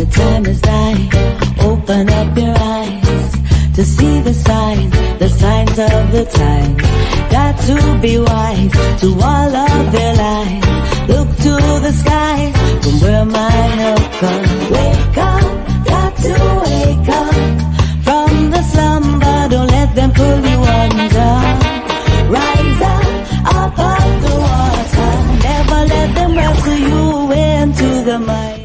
The time is nigh. Open up your eyes to see the signs of the times. Got to be wise to all of their lives. Look to the skies from where my help comes. Wake up, got to wake up from the slumber. Don't let them pull you under. Rise up of the water. Never let them wrestle you into the mud.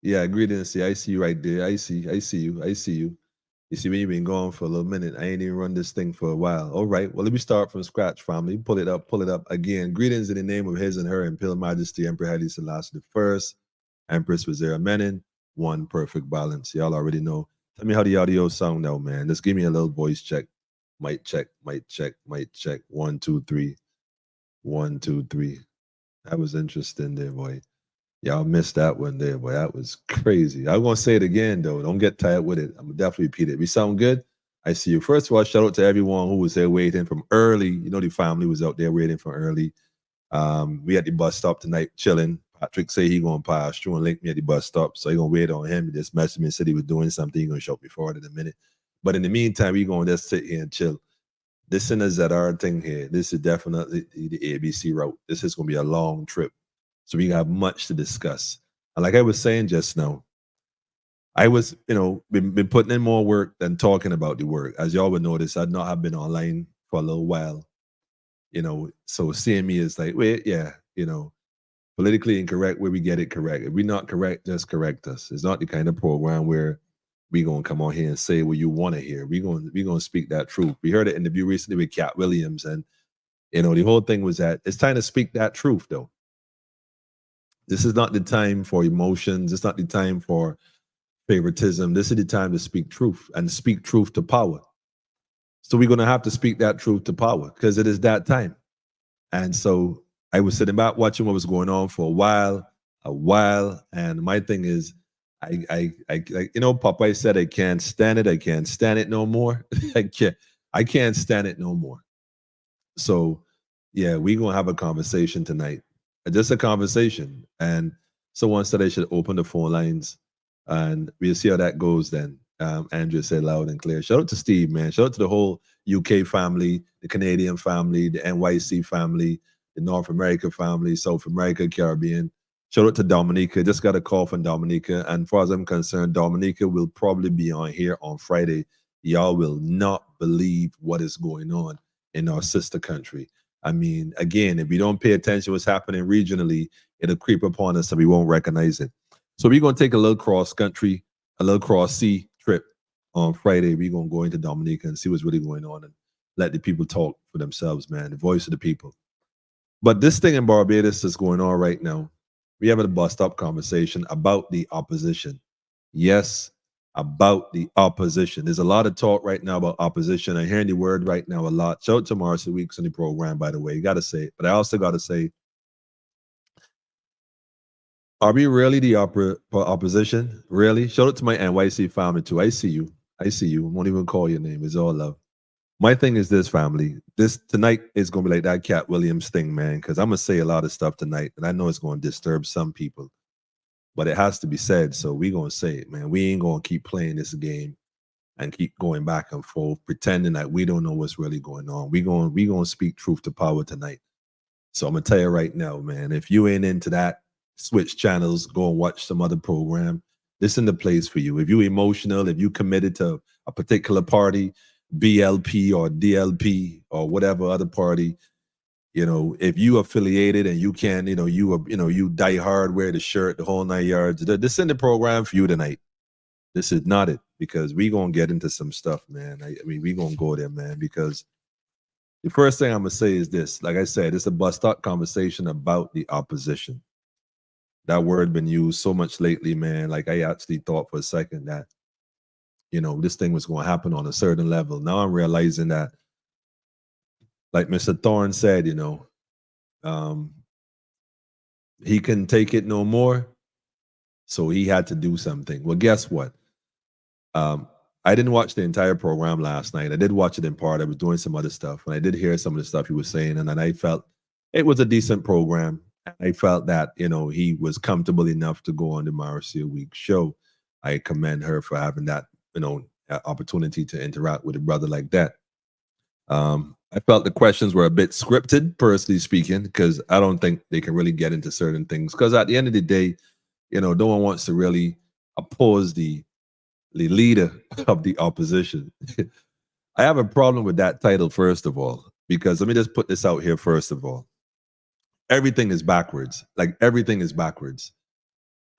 Yeah, greetings. See, I see you right there. I see you. I see you. You see me, you've been gone for a little minute. I ain't even run this thing for a while. All right. Well, let me start from scratch, family. Pull it up, again. Greetings in the name of his and her Imperial Majesty, Emperor Haile Selassie the First, Empress Wazira Menin, one perfect balance. Y'all already know. Tell me how the audio sound now, man. Just give me a little voice check. Mic check, mic check, mic check. 1, 2, 3. 1, 2, 3. That was interesting there, boy. Y'all missed that one there, boy. That was crazy. I'm gonna say it again though. Don't get tired with it. I'm gonna definitely repeat it. We sound good. I see you. First of all, shout out to everyone who was there waiting from early. You know, the family was out there waiting from early. We at the bus stop tonight, chilling. Patrick say he gonna pass through and link me at the bus stop, so he gonna wait on him. He just messaged me and said he was doing something. He gonna show up before it in a minute. But in the meantime, we gonna just sit here and chill. Listeners that are thing here, this is definitely the ABC route. This is gonna be a long trip. So we have much to discuss. And like I was saying just now, I was, been putting in more work than talking about the work. As y'all would notice, I'd not have been online for a little while, so seeing me is like, wait, yeah, politically incorrect where we get it correct. If we're not correct, just correct us. It's not the kind of program where we gonna come on here and say what you want to hear. We gonna speak that truth. We heard an interview recently with Cat Williams, and the whole thing was that it's time to speak that truth though. This is not the time for emotions. It's not the time for favoritism. This is the time to speak truth and speak truth to power. So we're going to have to speak that truth to power because it is that time. And so I was sitting back watching what was going on for a while. And my thing is, I Popeye said, I can't stand it. I can't stand it no more. I can't stand it no more. So yeah, we're going to have a conversation tonight. Just a conversation. And someone said I should open the phone lines and we'll see how that goes then. Andrew said loud and clear. Shout out to Steve, man. Shout out to the whole UK family, the Canadian family, the NYC family, the North America family, South America, Caribbean. Shout out to Dominica. Just got a call from Dominica. And as far as I'm concerned, Dominica will probably be on here on Friday. y'all will not believe what is going on in our sister country. I mean, again, if we don't pay attention to what's happening regionally, it'll creep upon us and we won't recognize it. So we're gonna take a little cross country, a little cross sea trip on Friday. We're gonna go into Dominica and see what's really going on and let the people talk for themselves, man. The voice of the people. But this thing in Barbados is going on right now. We having a bust up conversation about the opposition. Yes, about the opposition. There's a lot of talk right now about opposition. I'm hearing the word right now a lot. Shout out to Marcy Weeks in the program, by the way. You got to say it. But I also got to say, are we really the opposition? Really? Shout out to my NYC family too. I see you. I see you. I won't even call your name. It's all love. My thing is this, family. This tonight is gonna be like that Cat Williams thing, man. Because I'm gonna say a lot of stuff tonight, and I know it's gonna disturb some people, but it has to be said. So we gonna say it, man. We ain't gonna keep playing this game and keep going back and forth, pretending that we don't know what's really going on. We gonna speak truth to power tonight. So I'm gonna tell you right now, man. If you ain't into that, switch channels, go and watch some other program. This is the place for you. If you emotional, if you committed to a particular party, BLP or DLP or whatever other party, if you affiliated and you can, you die hard, wear the shirt, the whole 9 yards. This is the program for you tonight. This is not it, because we gonna get into some stuff, man. I mean, we gonna go there, man, because the first thing I'm gonna say is this. Like I said, it's a bust up conversation about the opposition. That word been used so much lately, man. Like I actually thought for a second that, this thing was going to happen on a certain level. Now I'm realizing that, like Mr. Thorne said, he couldn't take it no more. So he had to do something. Well, guess what? I didn't watch the entire program last night. I did watch it in part. I was doing some other stuff, and I did hear some of the stuff he was saying, and then I felt it was a decent program. I felt that, he was comfortable enough to go on the Marcia Week show. I commend her for having that, opportunity to interact with a brother like that. I felt the questions were a bit scripted, personally speaking, because I don't think they can really get into certain things. Because at the end of the day, no one wants to really oppose the leader of the opposition. I have a problem with that title, first of all, because let me just put this out here, first of all. Everything is backwards. Like, everything is backwards.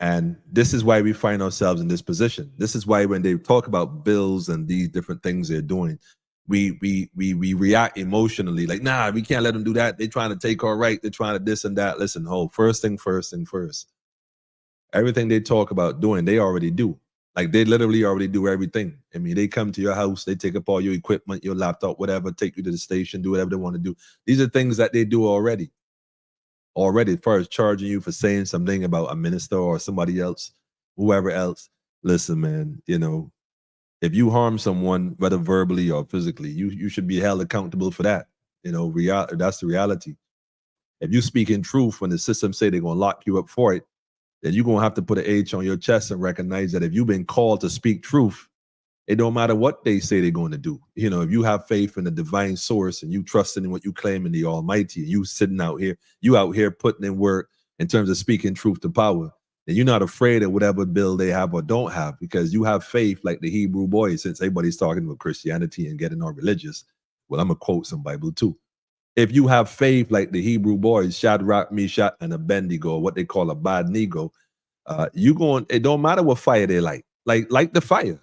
And this is why we find ourselves in this position. This is why when they talk about bills and these different things they're doing, we react emotionally. Like, nah, we can't let them do that. They're trying to take our right. They're trying to this and that. Listen, first thing first. Everything they talk about doing, they already do. Like, they literally already do everything. I mean, they come to your house, they take up all your equipment, your laptop, whatever, take you to the station, do whatever they want to do. These are things that they do already. As far as charging you for saying something about a minister or somebody else, whoever else. Listen, man, if you harm someone, whether verbally or physically, you should be held accountable for that. That's the reality. If you speak in truth when the system say they're going to lock you up for it, then you're going to have to put an H on your chest and recognize that if you've been called to speak truth, it don't matter what they say they're going to do. If you have faith in the divine source and you trust in what you claim in the Almighty, and you sitting out here putting in work in terms of speaking truth to power, then you're not afraid of whatever bill they have or don't have, because you have faith like the Hebrew boys. Since everybody's talking about Christianity and getting all religious, well, I'm going to quote some Bible too. If you have faith like the Hebrew boys, Shadrach, Meshach, and Abednego, what they call a bad nego, it don't matter what fire they light the fire.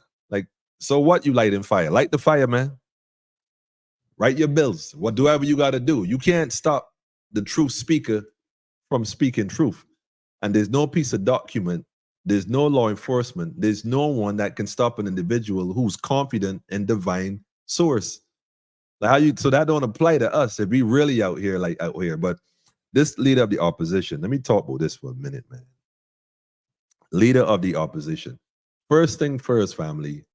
So what, you light in fire? Light the fire, man. Write your bills. Whatever you got to do. You can't stop the truth speaker from speaking truth. And there's no piece of document, there's no law enforcement, there's no one that can stop an individual who's confident in divine source. So that don't apply to us if we really out here. But this leader of the opposition, let me talk about this for a minute, man. Leader of the opposition. First thing first, family.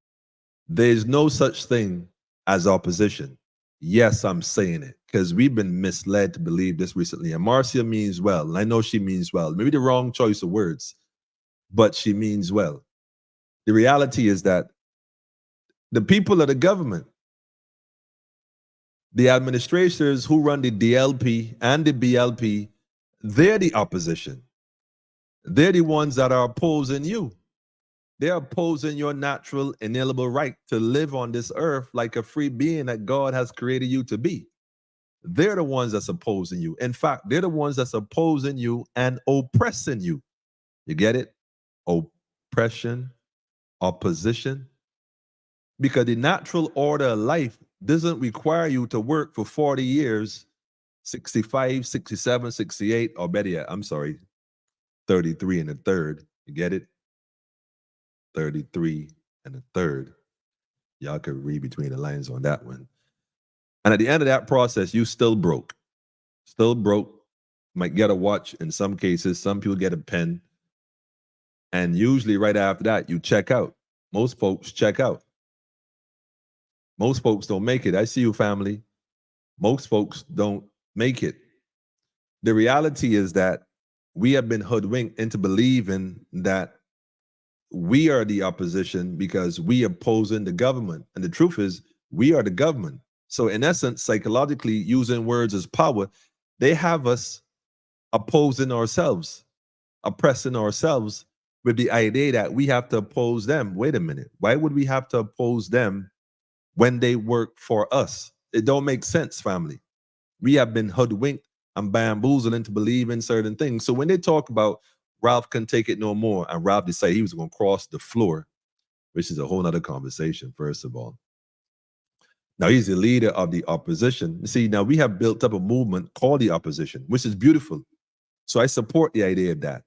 There's no such thing as opposition. Yes, I'm saying it because we've been misled to believe this recently. And Marcia means well, and I know she means well. Maybe the wrong choice of words, but she means well. The reality is that the people of the government, the administrators who run the DLP and the BLP, they're the opposition. They're the ones that are opposing you. They're opposing your natural, inalienable right to live on this earth like a free being that God has created you to be. They're the ones that's opposing you. In fact, they're the ones that's opposing you and oppressing you. You get it? Oppression, opposition. Because the natural order of life doesn't require you to work for 40 years, 65, 67, 68, or better yet, I'm sorry, 33 and a third. You get it? 33 and a third. Y'all could read between the lines on that one. And at the end of that process, you still broke. Still broke. Might get a watch in some cases. Some people get a pen. And usually right after that, you check out. Most folks check out. Most folks don't make it. I see you, family. Most folks don't make it. The reality is that we have been hoodwinked into believing that we are the opposition because we opposing the government. And the truth is, we are the government. So in essence, psychologically, using words as power, they have us opposing ourselves, oppressing ourselves with the idea that we have to oppose them. Wait a minute. Why would we have to oppose them when they work for us? It don't make sense, family. We have been hoodwinked and bamboozled into believing certain things. So when they talk about Ralph can take it no more, and Ralph decided he was going to cross the floor, which is a whole nother conversation, first of all. Now he's the leader of the opposition. See, now we have built up a movement called the opposition, which is beautiful. So I support the idea of that.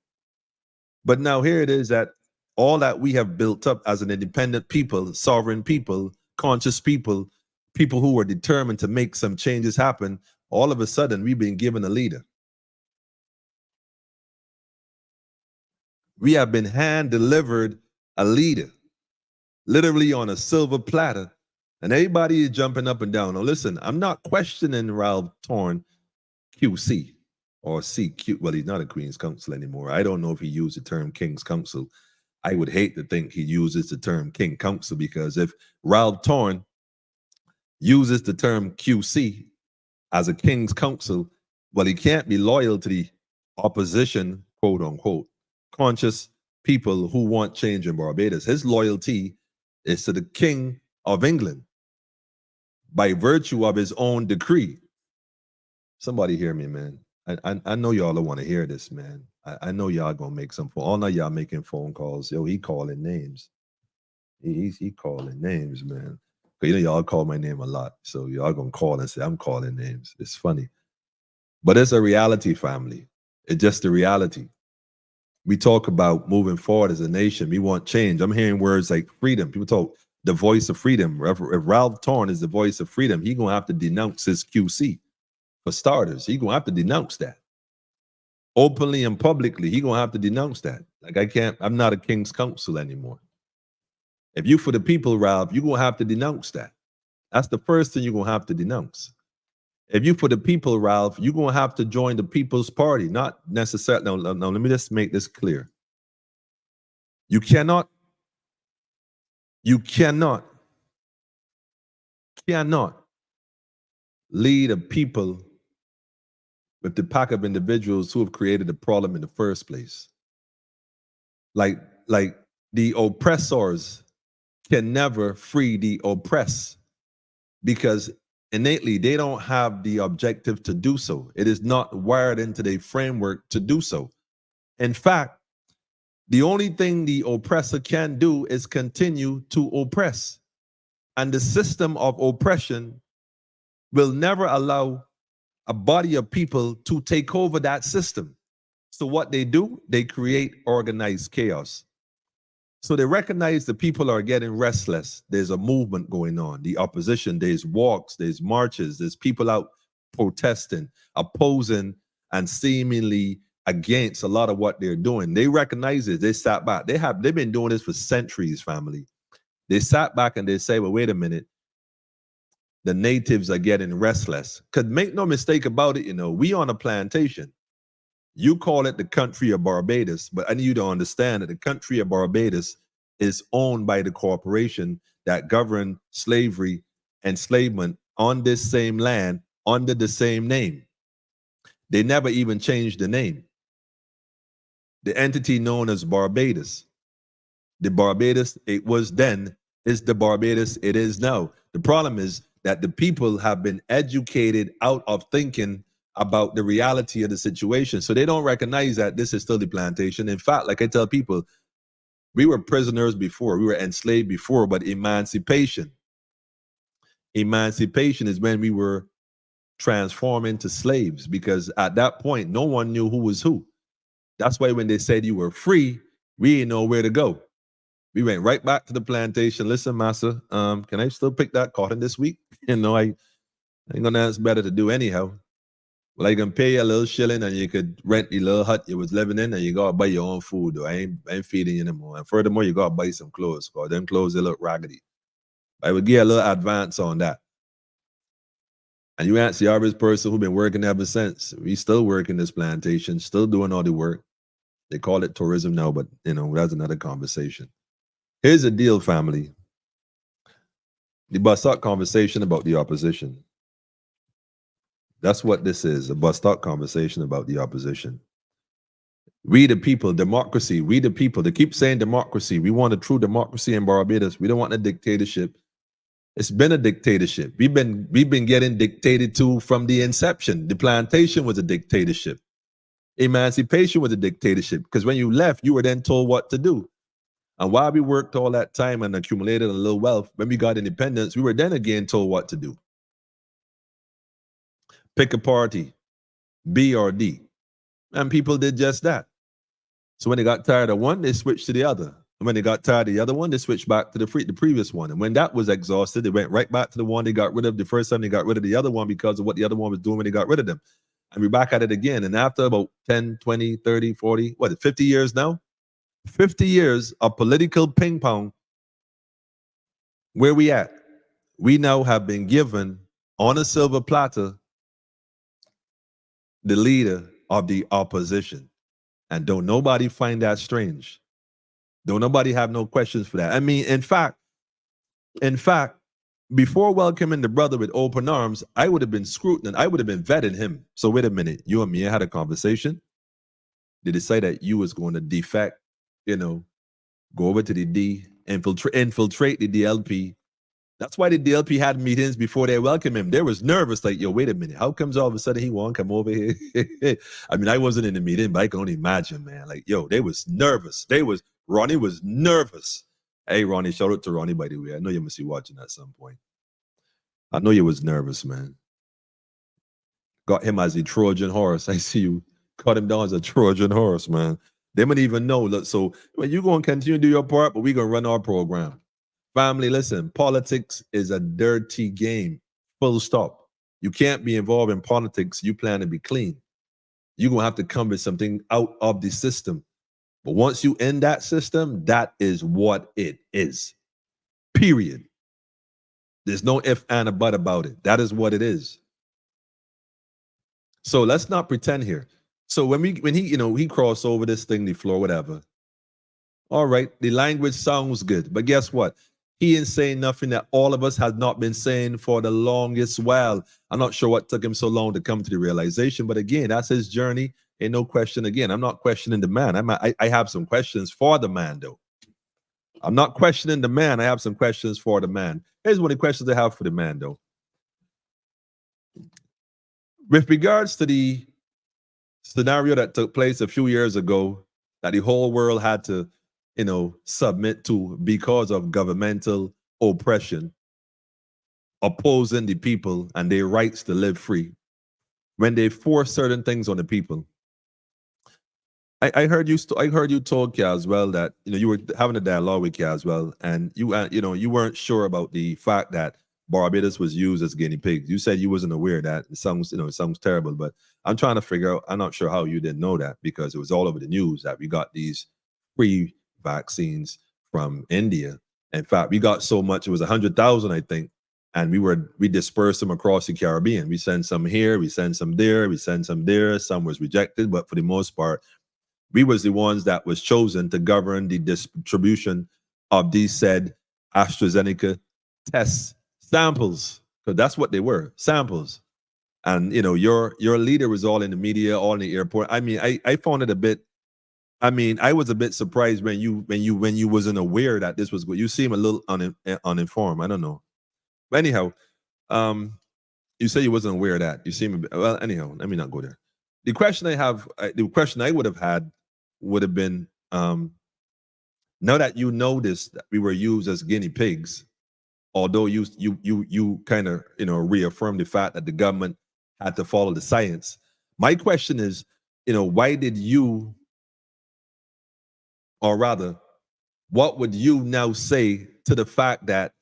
But now here it is that all that we have built up as an independent people, sovereign people, conscious people, people who were determined to make some changes happen, all of a sudden we've been given a leader. We have been hand-delivered a leader, literally on a silver platter, and everybody is jumping up and down. Now listen, I'm not questioning Ralph Torn QC or CQ. Well, he's not a Queen's Counsel anymore. I don't know if he used the term King's Counsel. I would hate to think he uses the term King Counsel, because if Ralph Torn uses the term QC as a King's Counsel, well, he can't be loyal to the opposition, quote unquote, conscious people who want change in Barbados. His loyalty is to the King of England by virtue of his own decree. Somebody hear me, man. I know y'all don't want to hear this, man. I know y'all gonna make some phone. All of y'all making phone calls. Yo, he calling names. He calling names, man. But you know, y'all call my name a lot. So y'all gonna call and say, I'm calling names. It's funny. But it's a reality, family. It's just a reality. We talk about moving forward as a nation. We want change. I'm hearing words like freedom. People talk the voice of freedom. If Ralph Torn is the voice of freedom, he's gonna have to denounce his QC. For starters, he's gonna have to denounce that. Openly and publicly, he's gonna have to denounce that. Like I'm not a King's Counsel anymore. If you for the people, Ralph, you're gonna have to denounce that. That's the first thing you're gonna have to denounce. If you for the people, Ralph, you're gonna have to join the People's Party, not necessarily. No, let me just make this clear. You cannot lead a people with the pack of individuals who have created the problem in the first place. Like the oppressors can never free the oppressed, because innately they don't have the objective to do so. It is not wired into their framework to do so. In fact, the only thing the oppressor can do is continue to oppress. And the system of oppression will never allow a body of people to take over that system. So what they do, they create organized chaos. So they recognize the people are getting restless. There's a movement going on. The opposition, there's walks, there's marches, there's people out protesting, opposing, and seemingly against a lot of what they're doing. They recognize it. They sat back. They've been doing this for centuries, family. They sat back and they say, well, wait a minute. The natives are getting restless. Because make no mistake about it, we on a plantation. You call it the country of Barbados, but I need you to understand that the country of Barbados is owned by the corporation that governed slavery, enslavement on this same land under the same name. They never even changed the name. The entity known as Barbados, The Barbados it was then is the Barbados it is now. The problem is that the people have been educated out of thinking about the reality of the situation. So they don't recognize that this is still the plantation. In fact, like I tell people, we were prisoners before, we were enslaved before, but emancipation is when we were transformed into slaves, because at that point, no one knew who was who. That's why when they said you were free, we didn't know where to go. We went right back to the plantation. Listen, massa, can I still pick that cotton this week? I ain't gonna ask better to do anyhow. Well, I can pay you a little shilling and you could rent the little hut you was living in and you gotta buy your own food. Though. I ain't feeding you anymore. And furthermore, you gotta buy some clothes, because them clothes, they look raggedy. I would get a little advance on that. And you ask the average person who been working ever since. We still working this plantation, still doing all the work. They call it tourism now, but that's another conversation. Here's the deal, family. The bus-stop conversation about the opposition. That's what this is, a bus-stop conversation about the opposition. We the people, democracy, we the people. They keep saying democracy. We want a true democracy in Barbados. We don't want a dictatorship. It's been a dictatorship. We've been getting dictated to from the inception. The plantation was a dictatorship. Emancipation was a dictatorship, because when you left, you were then told what to do. And while we worked all that time and accumulated a little wealth, when we got independence, we were then again told what to do. Pick a party, B or D. And people did just that. So when they got tired of one, they switched to the other. And when they got tired of the other one, they switched back to the previous one. And when that was exhausted, they went right back to the one they got rid of the first time. They got rid of the other one because of what the other one was doing when they got rid of them. And we're back at it again. And after about 10, 20, 30, 40, 50 years now? 50 years of political ping pong, where we at? We now have been given on a silver platter the leader of the opposition. And don't nobody find that strange. Don't nobody have no questions for that. I mean, in fact, before welcoming the brother with open arms, I would have been scrutinizing, I would have been vetting him. So wait a minute, you and me had a conversation. Did it say that you was going to defect, go over to the D, infiltrate the DLP? That's why the DLP had meetings before they welcomed him. They was nervous, like, yo, wait a minute. How comes all of a sudden he won't come over here? I mean, I wasn't in the meeting, but I can only imagine, man. Like, yo, they was nervous. Ronnie was nervous. Hey, Ronnie, shout out to Ronnie, by the way. I know you must be watching at some point. I know you was nervous, man. Got him as a Trojan horse. I see you cut him down as a Trojan horse, man. They might even know. Look, so well, you're going to continue to do your part, but we're going to run our program. Family, listen, politics is a dirty game, full stop. You can't be involved in politics. You plan to be clean. You're going to have to come with something out of the system. But once you end that system, that is what it is. Period. There's no if and a but about it. That is what it is. So let's not pretend here. So when he crossed over this thing, the floor, whatever. All right, the language sounds good, but guess what? He ain't saying nothing that all of us have not been saying for the longest while. I'm not sure what took him so long to come to the realization, but again, that's his journey. Ain't no question. Again, I'm not questioning the man. I have some questions for the man, though. I'm not questioning the man. I have some questions for the man. Here's one of the questions I have for the man, though. With regards to the scenario that took place a few years ago, that the whole world had to submit to because of governmental oppression, opposing the people and their rights to live free, when they force certain things on the people. I heard you talk, as well, that you were having a dialogue with as well, and you weren't sure about the fact that Barbados was used as guinea pigs. You said you wasn't aware of that. It sounds terrible, but I'm trying to figure out. I'm not sure how you didn't know that, because it was all over the news that we got these free vaccines from India. In fact, we got so much, it was 100,000, I think, and we dispersed them across the Caribbean. We sent some here, we sent some there, we sent some there. Some was rejected, but for the most part, we was the ones that was chosen to govern the distribution of these said AstraZeneca test samples, because that's what they were, samples. And your leader was all in the media, all in the airport. I mean, I found it a bit I mean, I was a bit surprised when you wasn't aware that this was good. You seem a little uninformed. I don't know. But anyhow, um, you say you wasn't aware of that. You seem a bit, well. Anyhow, let me not go there. The question I would have had would have been, now that you noticed that we were used as guinea pigs, although you kind of reaffirm the fact that the government had to follow the science. My question is, why did you, or rather, what would you now say to the fact that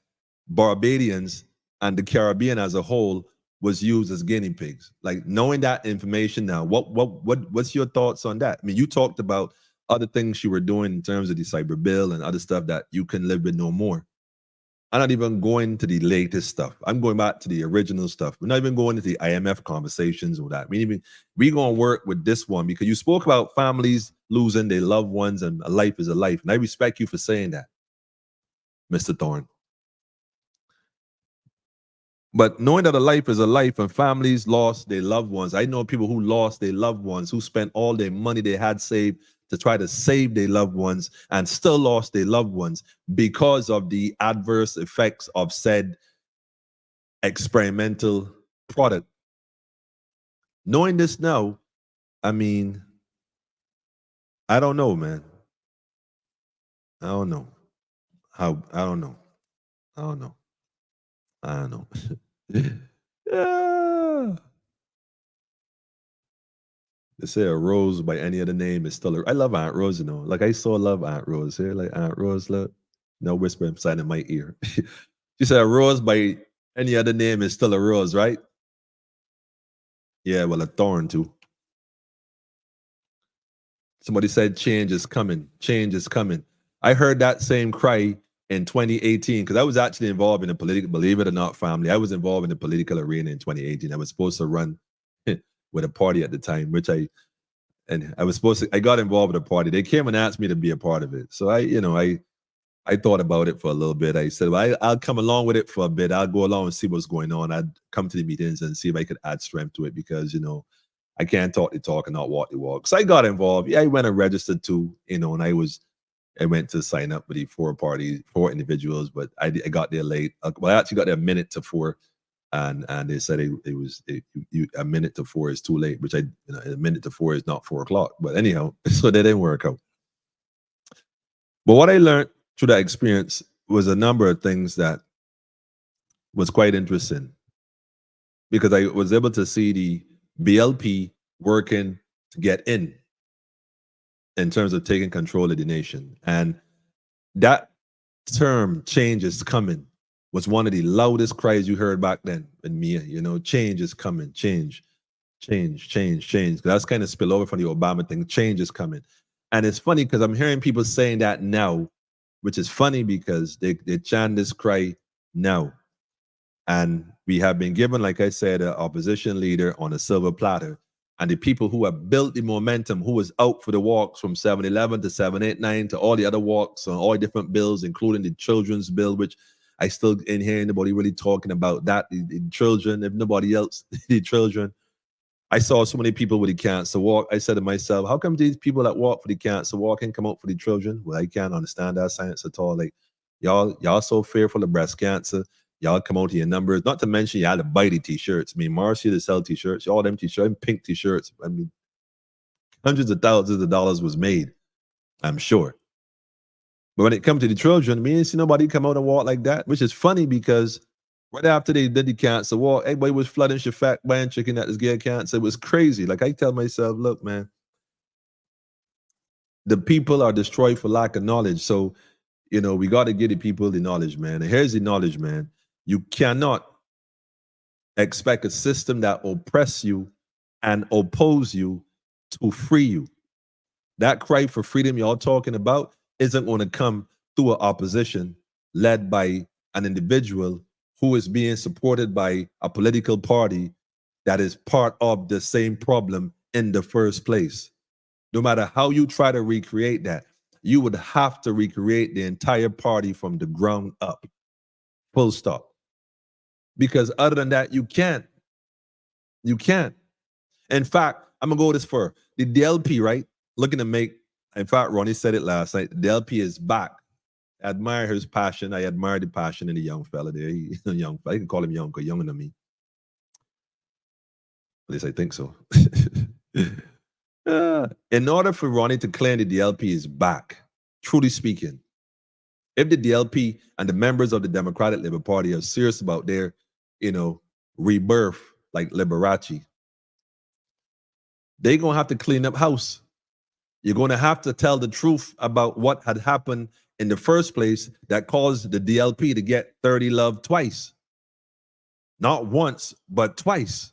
Barbadians and the Caribbean as a whole was used as guinea pigs? Like, knowing that information now, what's your thoughts on that? I mean, you talked about other things you were doing in terms of the cyber bill and other stuff that you can live with no more. I'm not even going to the latest stuff. I'm going back to the original stuff. We're not even going into the IMF conversations or that. We're going to work with this one because you spoke about families losing their loved ones and a life is a life. And I respect you for saying that, Mr. Thorne. But knowing that a life is a life and families lost their loved ones, I know people who lost their loved ones, who spent all their money they had saved to try to save their loved ones and still lost their loved ones because of the adverse effects of said experimental product. Knowing this now, I mean, I don't know, man. I don't know. I don't know. I don't know. I don't know. Yeah. They say a Rose by any other name is still I love Aunt Rose, Like, I so love Aunt Rose. Here, like, Aunt Rose, look. No whisper inside of my ear. She said a rose by any other name is still a rose, right? Yeah, well, a thorn too. Somebody said change is coming. Change is coming. I heard that same cry in 2018 because I was actually involved in the political, believe it or not, family. I was involved in the political arena in 2018. I was supposed to run with a party at the time, I got involved with a party. They came and asked me to be a part of it. So I thought about it for a little bit. I said, well, I'll come along with it for a bit. I'll go along and see what's going on. I'd come to the meetings and see if I could add strength to it because, I can't talk the talk and not walk the walk. So I got involved. Yeah, I went and registered too, and I went to sign up with the four individuals, but I got there late. Well, I actually got there a minute to four, and they said a minute to four is too late, which a minute to four is not 4 o'clock. But anyhow, so that didn't work out. But what I learned through that experience was a number of things that was quite interesting because I was able to see the BLP working to get in terms of taking control of the nation. And that term, change is coming, was one of the loudest cries you heard back then in Mia. Change is coming, change. That's kind of spill over from the Obama thing. Change is coming. And it's funny because I'm hearing people saying that now, which is funny because they chant this cry now. And we have been given, like I said, an opposition leader on a silver platter. And the people who have built the momentum, who was out for the walks from 7-Eleven to 789 to all the other walks on all different bills, including the children's bill, which I still ain't hearing nobody really talking about that. The children, if nobody else, the children. I saw so many people with the cancer walk. I said to myself, how come these people that walk for the cancer walk can come out for the children? Well, I can't understand that science at all. Like, y'all so fearful of breast cancer. Y'all come out to your numbers. Not to mention you had to buy the t-shirts. I mean, Marcia to sell t-shirts, all them t-shirts, pink t-shirts. I mean, hundreds of thousands of dollars was made, I'm sure. But when it comes to the children, we ain't see nobody come out and walk like that, which is funny because right after they did the cancer walk, everybody was flooding Shafak buying chicken that is getting cancer. It was crazy. Like, I tell myself, look, man, the people are destroyed for lack of knowledge. So, we got to give the people the knowledge, man. And here's the knowledge, man. You cannot expect a system that oppress you and oppose you to free you. That cry for freedom y'all talking about isn't going to come through an opposition led by an individual who is being supported by a political party that is part of the same problem in the first place. No matter how you try to recreate that, you would have to recreate the entire party from the ground up. Full stop. Because other than that, you can't. You can't. In fact, I'm going to go this far. The DLP, right, looking to make In fact, Ronnie said it last night. The LP is back. I admire his passion. I admire the passion in the young fella there. He's a young fella. I can call him young because younger than me. At least I think so. In order for Ronnie to claim the DLP is back, truly speaking, if the DLP and the members of the Democratic Labour Party are serious about their, rebirth, like Liberace, they're going to have to clean up house. You're going to have to tell the truth about what had happened in the first place that caused the DLP to get 30 Love twice. Not once, but twice.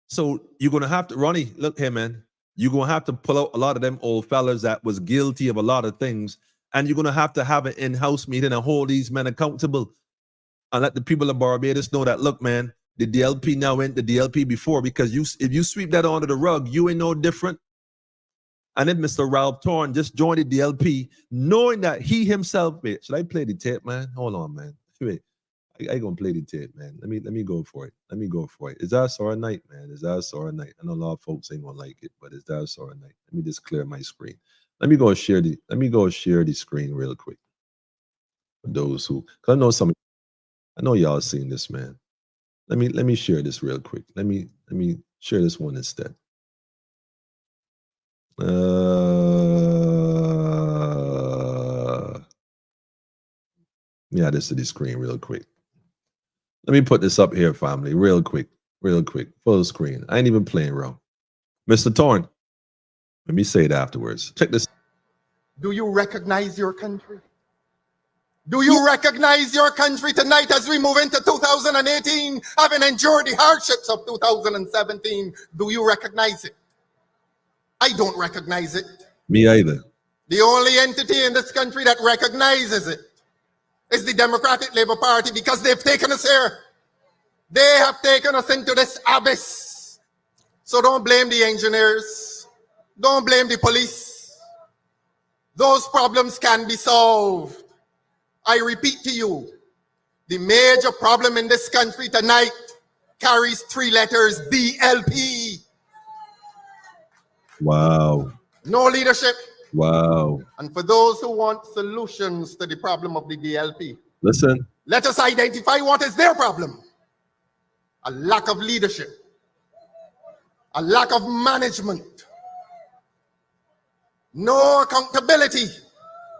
So you're going to have to, Ronnie, look here, man. You're going to have to pull out a lot of them old fellas that was guilty of a lot of things. And you're going to have an in-house meeting and hold these men accountable. And let the people of Barbados know that, look, man, the DLP now went the DLP before, because if you sweep that under the rug, you ain't no different. And then Mr. Ralph Torn just joined the DLP, knowing that he himself, wait, should I play the tape, man? Hold on, man. Wait, I gonna play the tape, man. Let me go for it. Let me go for it. Is that a sore night, man? Is that a sore night? I know a lot of folks ain't gonna like it, but is that a sore night? Let me just clear my screen. Let me go share the screen real quick. For those who, cause I know y'all seen this, man. Let me share this real quick. Let me share this one instead. Yeah, this is the screen real quick. Let me put this up here, family, real quick, full screen. I ain't even playing wrong. Mr. Torn, let me say it afterwards. Check this. Do you recognize your country? Do you recognize your country tonight as we move into 2018, having endured the hardships of 2017? Do you recognize it? I don't recognize it. Me either. The only entity in this country that recognizes it is the Democratic Labour Party, because they've taken us here. They have taken us into this abyss. So don't blame the engineers. Don't blame the police. Those problems can be solved. I repeat to you, the major problem in this country tonight carries 3 letters, DLP. Wow. No leadership. Wow. And for those who want solutions to the problem of the DLP, listen, let us identify what is their problem. A lack of leadership, a lack of management, no accountability,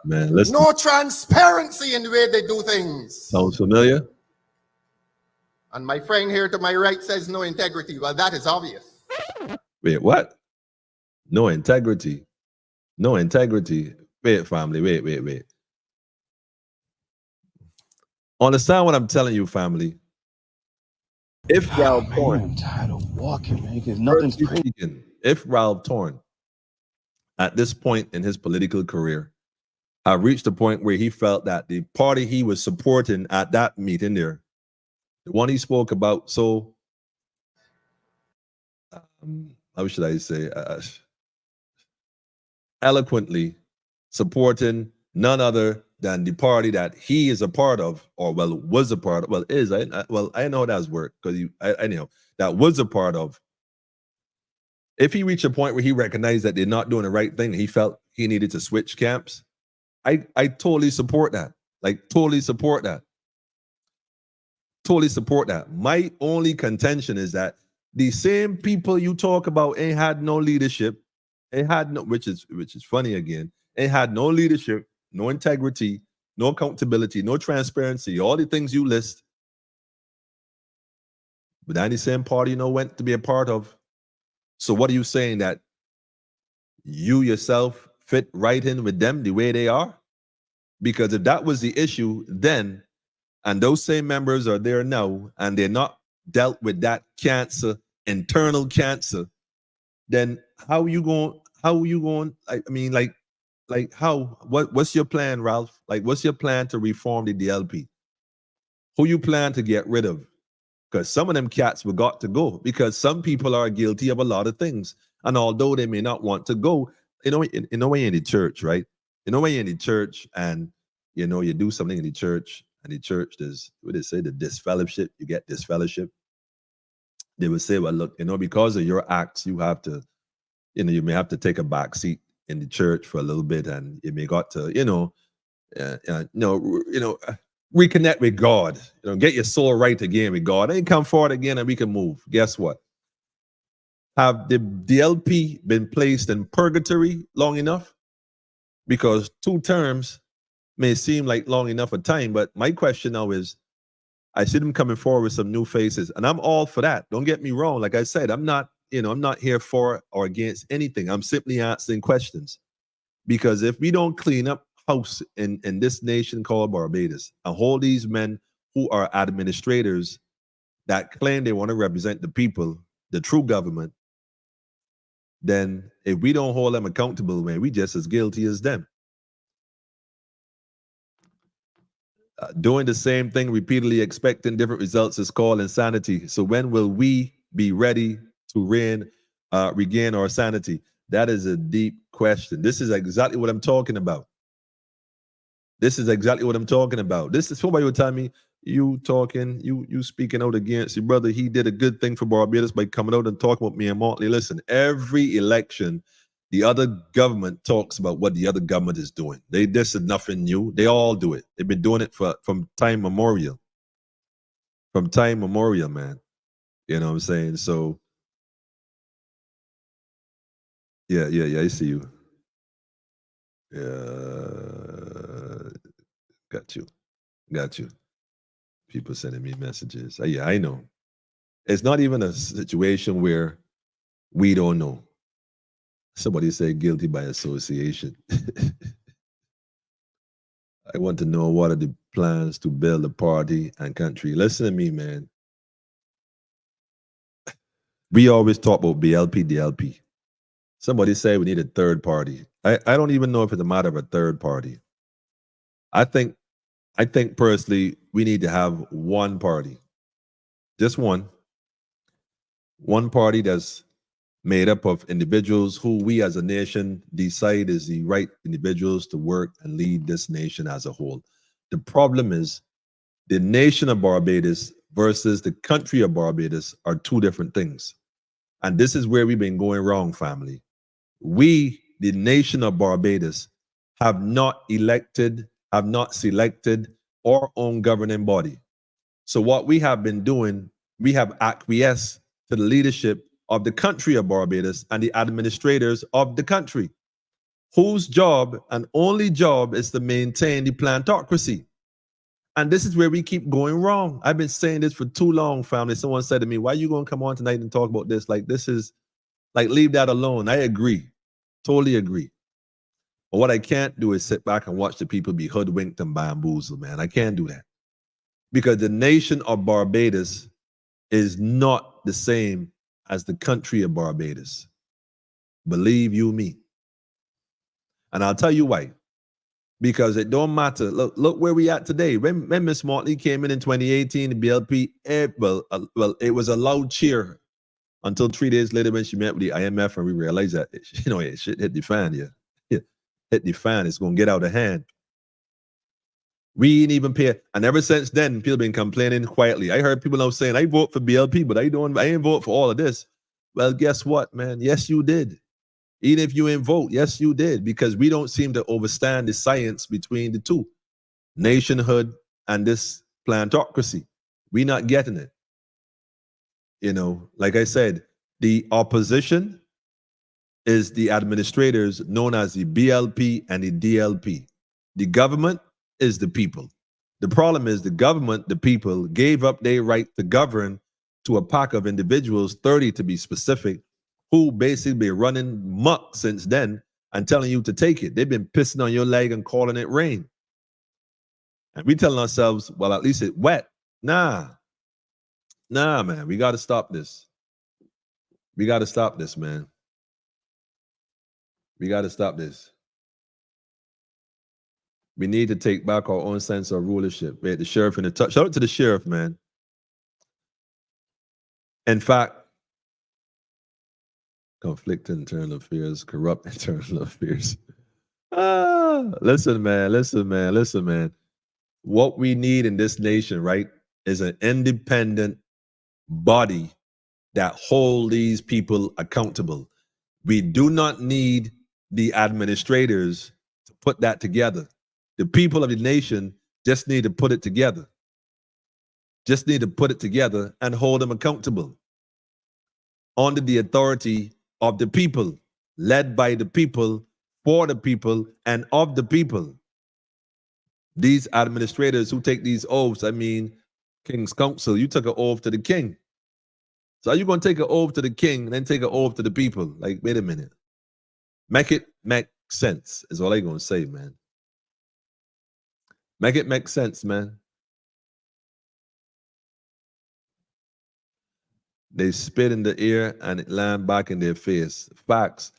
man, listen. No transparency in the way they do things. Sounds familiar? And my friend here to my right says no integrity. Well, that is obvious. Wait, what? No integrity. No integrity. Wait, family, wait. Understand what I'm telling you, family. If Ralph Torn, I'm tired of walking, man, because nothing's crazy. If Ralph Torn, at this point in his political career, had reached a point where he felt that the party he was supporting at that meeting there, the one he spoke about so, how should I say, eloquently supporting none other than the party that he is a part of, or well, was a part of, well, is, I know that's work, because I know that was a part of. If he reached a point where he recognized that they're not doing the right thing, he felt he needed to switch camps, I totally support that. Like, totally support that. Totally support that. My only contention is that the same people you talk about ain't had no leadership, ain't had no, which is funny again, ain't had no leadership, no integrity, no accountability, no transparency, all the things you list. But that the same party, went to be a part of. So what are you saying, that you yourself fit right in with them the way they are? Because if that was the issue then, and those same members are there now, and they're not dealt with that cancer, internal cancer, then how you going, I mean, what's your plan, Ralph? Like, what's your plan to reform the DLP? Who you plan to get rid of? Because some of them cats we got to go, because some people are guilty of a lot of things. And although they may not want to go, in a way in the church, right? In a way in the church, and you do something in the church, and the church, there's what they say, the disfellowship, you get disfellowship. They would say, well, look, because of your acts, you have to, you may have to take a back seat in the church for a little bit, and you may got to, reconnect with God. Get your soul right again with God. And come forward again, and we can move. Guess what? Have the DLP been placed in purgatory long enough? Because 2 terms may seem like long enough a time, but my question now is, I see them coming forward with some new faces, and I'm all for that. Don't get me wrong. Like I said, I'm not here for or against anything. I'm simply asking questions, because if we don't clean up house in this nation called Barbados and hold these men who are administrators that claim they want to represent the people, the true government, then if we don't hold them accountable, man, we just as guilty as them. Doing the same thing repeatedly, expecting different results, is called insanity. So when will we be ready to regain our sanity? That is a deep question. This is exactly what I'm talking about. This is somebody would tell me, you speaking out against your brother. He did a good thing for Barbados by coming out and talking about me and Motley. Listen, every election, the other government talks about what the other government is doing. This is nothing new. They all do it. They've been doing it from time memorial. From time memorial, man. You know what I'm saying? So, yeah, I see you. Yeah, got you. People sending me messages. Yeah, I know. It's not even a situation where we don't know. Somebody said guilty by association. I want to know, what are the plans to build a party and country? Listen to me, man. We always talk about BLP, DLP. Somebody said we need a third party. I don't even know if it's a matter of a third party. I think personally, we need to have one party. Just one party that's made up of individuals who we as a nation decide is the right individuals to work and lead this nation as a whole. The problem is the nation of Barbados versus the country of Barbados are 2 different things. And this is where we've been going wrong, family. We, the nation of Barbados, have not selected our own governing body. So what we have been doing, we have acquiesced to the leadership of the country of Barbados and the administrators of the country, whose job and only job is to maintain the plantocracy. And this is where we keep going wrong. I've been saying this for too long, family. Someone said to me, why are you going to come on tonight and talk about this? Like, this is, like, leave that alone. I agree. Totally agree. But what I can't do is sit back and watch the people be hoodwinked and bamboozled, man. I can't do that. Because the nation of Barbados is not the same as the country of Barbados. Believe you me. And I'll tell you why. Because it don't matter. Look where we at today. When Miss Motley came in 2018, the BLP, it was a loud cheer until 3 days later when she met with the IMF, and we realized that shit hit the fan. Yeah, hit the fan. It's gonna get out of hand. We ain't even pay. And ever since then, people been complaining quietly. I heard people now saying, I vote for BLP, but I ain't vote for all of this. Well, guess what, man? Yes, you did. Even if you ain't vote, yes, you did. Because we don't seem to understand the science between the two. Nationhood and this plantocracy. We not getting it. Like I said, the opposition is the administrators known as the BLP and the DLP. The government is the people. The problem is the government, the people, gave up their right to govern to a pack of individuals, 30 to be specific, who basically been running muck since then and telling you to take it. They've been pissing on your leg and calling it rain. And we telling ourselves, well, at least it wet. Nah, man, we got to stop this. We got to stop this, man. We got to stop this. We need to take back our own sense of rulership. We had the sheriff in the touch. Shout out to the sheriff, man. In fact, conflict internal affairs, corrupt internal affairs. Listen, man. What we need in this nation, right, is an independent body that hold these people accountable. We do not need the administrators to put that together. The people of the nation just need to put it together. Just need to put it together and hold them accountable under the authority of the people, led by the people, for the people, and of the people. These administrators who take these oaths, I mean, King's Council, you took an oath to the king. So are you going to take an oath to the king and then take an oath to the people? Like, wait a minute. Make it make sense is all I'm going to say, man. Make it make sense, man. They spit in the ear and it land back in their face. Facts.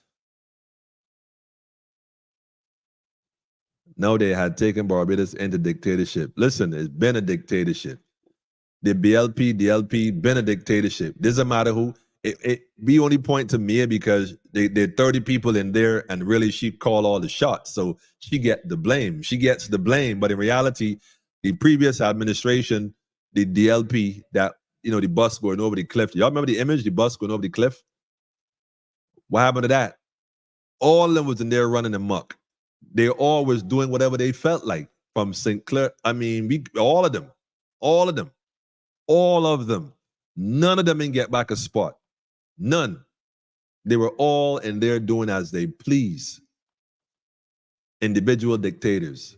No, they had taken Barbados into dictatorship. Listen, it's been a dictatorship. The BLP, DLP, been a dictatorship. Doesn't matter who. We only point to Mia because there are 30 people in there and really she called all the shots. So she get the blame. She gets the blame. But in reality, the previous administration, the DLP, that, you know, the bus going over the cliff. Y'all remember the image, the bus going over the cliff? What happened to that? All of them was in there running amok. They all was doing whatever they felt like from St. Clair. I mean, all of them. None of them didn't get back a spot. None. They were all in there doing as they please. Individual dictators.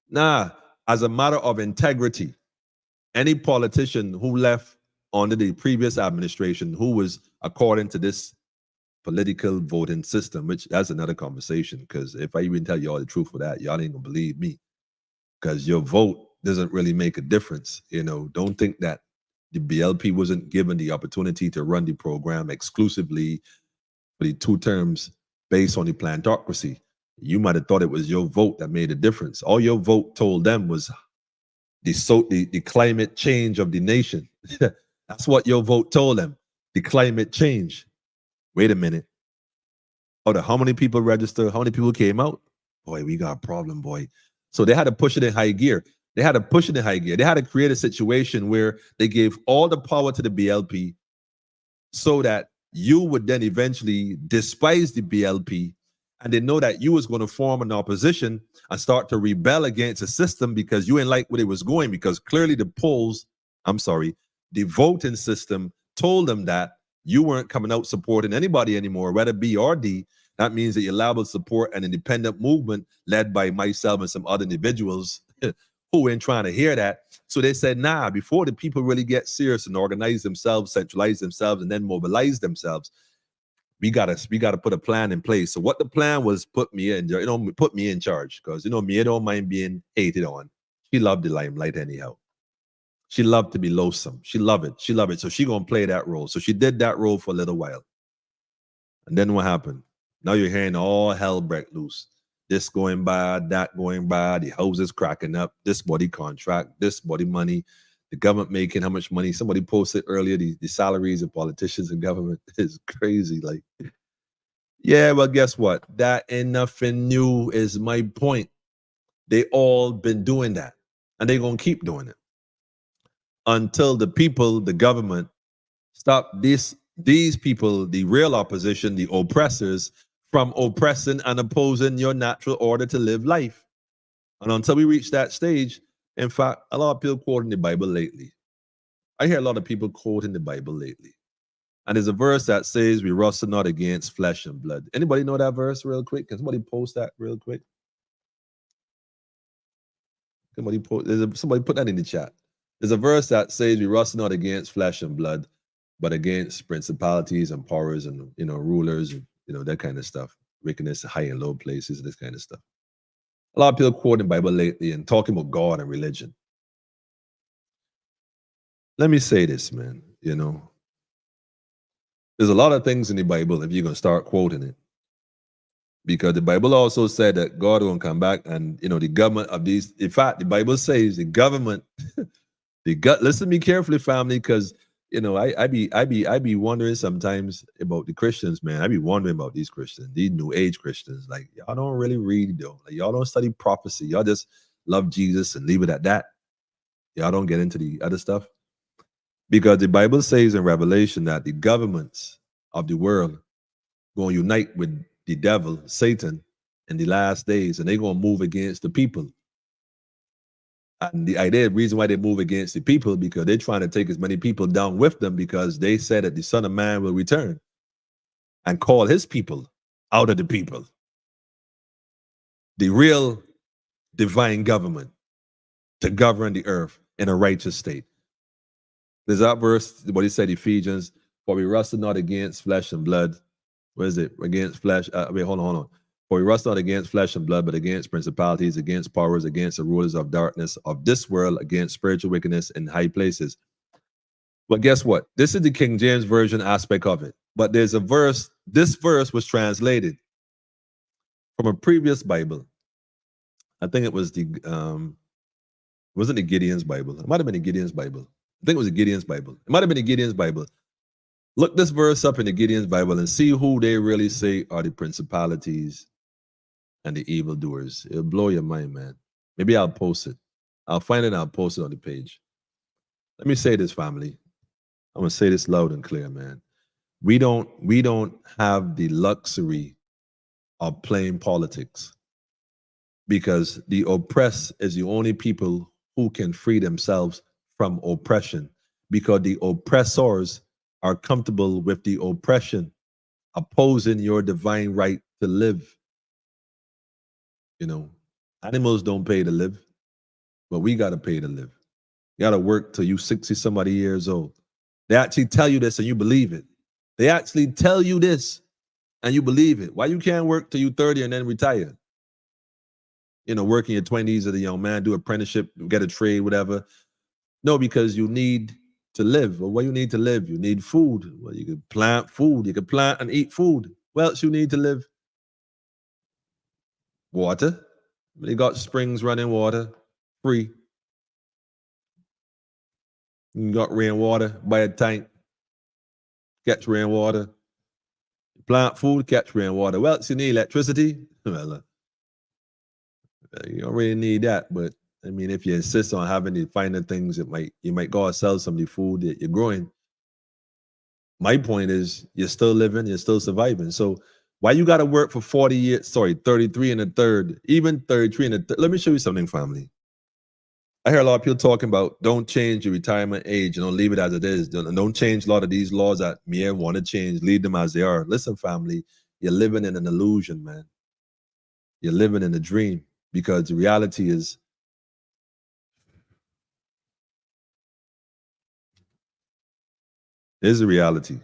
Nah, as a matter of integrity, any politician who left under the previous administration who was according to this political voting system, which that's another conversation, because if I even tell you all the truth for that, y'all ain't gonna believe me, because your vote doesn't really make a difference. You know, don't think that the BLP wasn't given the opportunity to run the program exclusively for the 2 terms based on the plantocracy. You might have thought it was your vote that made a difference. All your vote told them was the climate change of the nation. That's what your vote told them, the climate change. Wait a minute. How many people registered? How many people came out? Boy, we got a problem, boy. So they had to push it in high gear. They had to create a situation where they gave all the power to the BLP so that you would then eventually despise the BLP, and they know that you was going to form an opposition and start to rebel against the system because you ain't like where it was going, because clearly the voting system told them that you weren't coming out supporting anybody anymore, whether B or D. That means that you're liable to support an independent movement led by myself and some other individuals who ain't trying to hear that. So they said, nah, before the people really get serious and organize themselves, centralize themselves, and then mobilize themselves, we gotta put a plan in place. So what the plan was, put me in charge, because Mia don't mind being hated on. She loved the limelight anyhow. She loved to be loathsome. She loved it. So she gonna play that role. So she did that role for a little while. And then what happened? Now you're hearing all hell break loose. This going bad, that going bad, the houses cracking up, this body contract, this body money, the government making how much money. Somebody posted earlier, the salaries of politicians and government is crazy. Like, yeah, well, guess what? That ain't nothing new is my point. They all been doing that, and they gonna keep doing it until the people, the government, stop these people, the real opposition, the oppressors, from oppressing and opposing your natural order to live life. And until we reach that stage, in fact, a lot of people quoting the Bible lately. I hear a lot of people quoting the Bible lately. And there's a verse that says, we wrestle not against flesh and blood. Anybody know that verse real quick? Can somebody post that real quick? Somebody put that in the chat. There's a verse that says, we wrestle not against flesh and blood, but against principalities and powers and rulers and that kind of stuff. Wickedness, high and low places, this kind of stuff. A lot of people quoting the Bible lately and talking about God and religion. Let me say this, man. There's a lot of things in the Bible if you're going to start quoting it. Because the Bible also said that God will come back and, the government of these, in fact, the Bible says the government, listen to me carefully, family, because I be wondering sometimes about the Christians, man. I be wondering about these Christians, these new age Christians. Like, y'all don't really read, though. Like, y'all don't study prophecy. Y'all just love Jesus and leave it at that. Y'all don't get into the other stuff. Because the Bible says in Revelation that the governments of the world going to unite with the devil, Satan, in the last days, and they're going to move against the people. And the reason why they move against the people, because they're trying to take as many people down with them, because they said that the Son of Man will return and call his people out of the people. The real divine government to govern the earth in a righteous state. There's that verse, what he said, Ephesians, for we wrestle not against flesh and blood. What is it? Against flesh. Hold on. For we wrestle not against flesh and blood, but against principalities, against powers, against the rulers of darkness of this world, against spiritual wickedness in high places. But guess what? This is the King James Version aspect of it. But there's a verse, this verse was translated from a previous Bible. I think it was wasn't the Gideon's Bible. It might have been the Gideon's Bible. I think it was the Gideon's Bible. It might have been the Gideon's Bible. Look this verse up in the Gideon's Bible and see who they really say are the principalities and the evildoers. It'll blow your mind, man. Maybe I'll post it. I'll find it and I'll post it on the page. Let me say this, family. I'm gonna say this loud and clear, man. We don't have the luxury of playing politics, because the oppressed is the only people who can free themselves from oppression, because the oppressors are comfortable with the oppression, opposing your divine right to live. You know, animals don't pay to live, but we got to pay to live. You got to work till you 60 somebody years old. They actually tell you this and you believe it. They actually tell you this and you believe it. Why you can't work till you 30 and then retire? You know, work in your 20s as a young man, do apprenticeship, get a trade, whatever. No, because you need to live. Well, what you need to live? You need food. Well, you can plant food. You can plant and eat food. What else you need to live? Water. They got springs running water, free. You got rainwater, buy a tank, catch rainwater. Plant food, catch rainwater. Well, else you need electricity. Well, you don't really need that, but I mean, if you insist on having to find the things that you might go and sell some of the food that you're growing. My point is, you're still living, you're still surviving. So why you got to work for 40 years? Sorry, 33 and a third, even 33 and a third. Let me show you something, family. I hear a lot of people talking about don't change your retirement age, you know, leave it as it is. Don't change a lot of these laws that me want to change, leave them as they are. Listen, family, you're living in an illusion, man. You're living in a dream, because the reality is, here's the reality.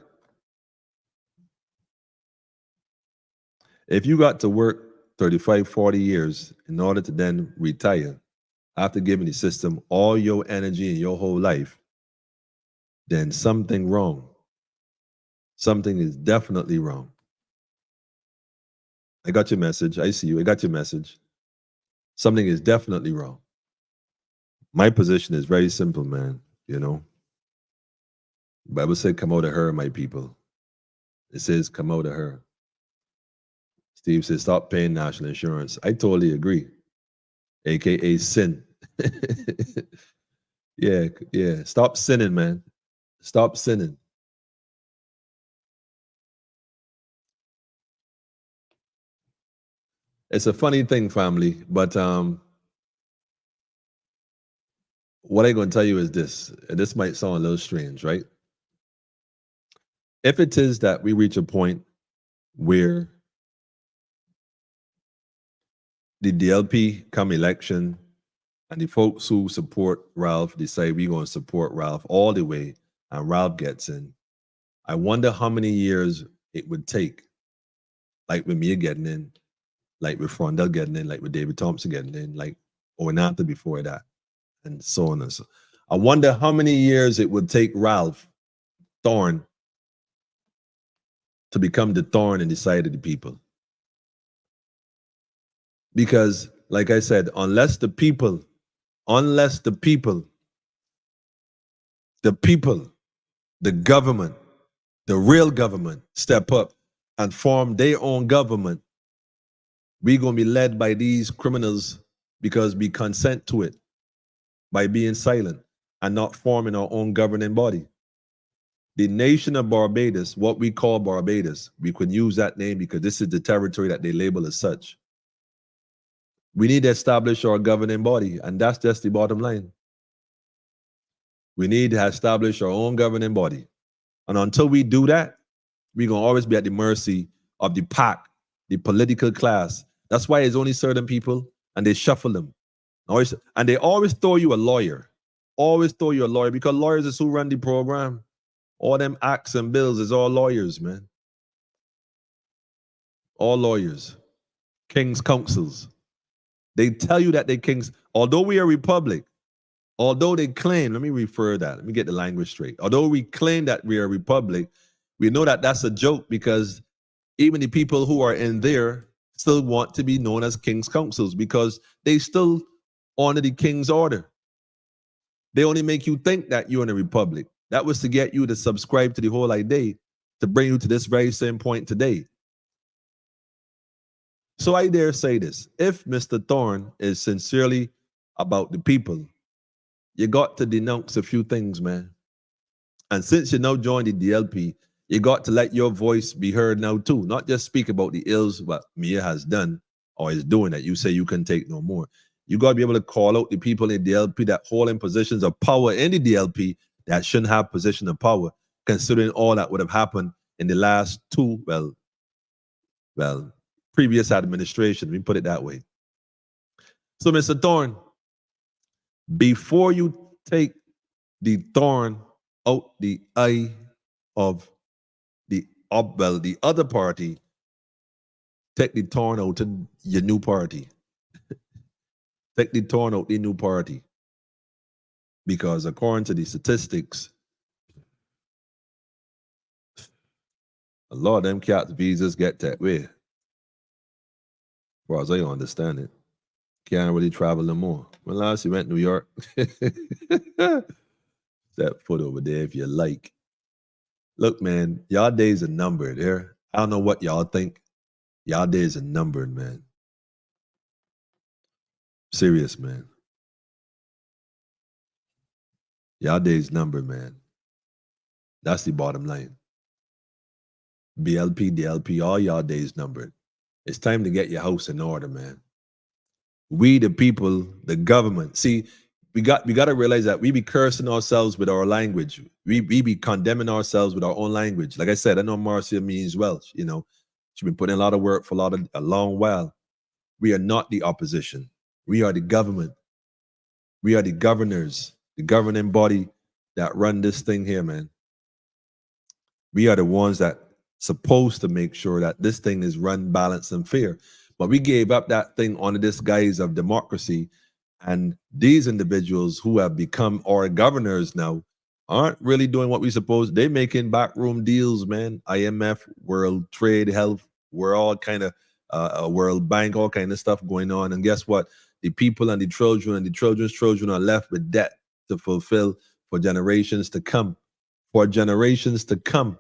If you got to work 35, 40 years in order to then retire, after giving the system all your energy and your whole life, then something wrong. Something is definitely wrong. I got your message. I see you. I got your message. Something is definitely wrong. My position is very simple, man. You know, the Bible said, come out of her, my people. It says, come out of her. Steve says, stop paying national insurance. I totally agree. AKA sin. Yeah. Stop sinning, man. Stop sinning. It's a funny thing, family, but what I'm going to tell you is this, and this might sound a little strange, right? If it is that we reach a point where the DLP come election and the folks who support Ralph decide we're going to support Ralph all the way, and Ralph gets in, I wonder how many years it would take, like with me getting in, like with Frondell getting in, like with David Thompson getting in, like Owenanta before that, and so on and so on. I wonder how many years it would take Ralph Thorne to become the thorn in the side of the people. Because, like I said, unless the people, the government, the real government step up and form their own government, we're going to be led by these criminals because we consent to it by being silent and not forming our own governing body. the nation of Barbados, what we call Barbados, we could use that name because this is the territory that they label as such. We need to establish our governing body, and that's just the bottom line. We need to establish our own governing body. And until we do that, we're going to always be at the mercy of the pack, the political class. That's why it's only certain people, and they shuffle them. And they always throw you a lawyer. Always throw you a lawyer, because lawyers is who run the program. All them acts and bills is all lawyers, man. All lawyers. King's councils. They tell you that they kings, although we are a republic, although they claim, let me refer that, let me get the language straight. Although we claim that we are a republic, we know that that's a joke, because even the people who are in there still want to be known as king's councils, because they still honor the king's order. They only make you think that you're in a republic. That was to get you to subscribe to the whole idea, to bring you to this very same point today. So I dare say this: if Mr. Thorne is sincerely about the people, you got to denounce a few things, man. And since you now joined the DLP, you got to let your voice be heard now too. Not just speak about the ills what Mia has done or is doing that you say you can take no more. You got to be able to call out the people in the DLP that hold in positions of power in the DLP that shouldn't have position of power, considering all that would have happened in the last two, previous administration. We put it that way. So, Mr. Thorne, before you take the thorn out the eye of the other party, take the thorn out to your new party. Take the thorn out the new party. Because according to the statistics, a lot of them cats visas get that way. As far as I understand it. Can't really travel no more. When last you went to New York, that foot over there if you like. Look, man, y'all days are numbered there. I don't know what y'all think. Y'all days are numbered, man. Serious, man. Y'all days numbered, man. That's the bottom line. BLP, DLP, all y'all days numbered. It's time to get your house in order, man. We, the people, the government. See, we got to realize that we be cursing ourselves with our language. We be condemning ourselves with our own language. Like I said, I know Marcia means Welsh. You know, she's been putting a lot of work for a long while. We are not the opposition. We are the government. We are the governors, the governing body that run this thing here, man. We are the ones that supposed to make sure that this thing is run, balanced, and fair. But we gave up that thing under this guise of democracy. And these individuals who have become our governors now aren't really doing what we supposed. They're making backroom deals, man. IMF, World Trade, Health, we're all kind of World Bank, all kind of stuff going on. And guess what? The people and the children and the children's children are left with debt to fulfill for generations to come. For generations to come.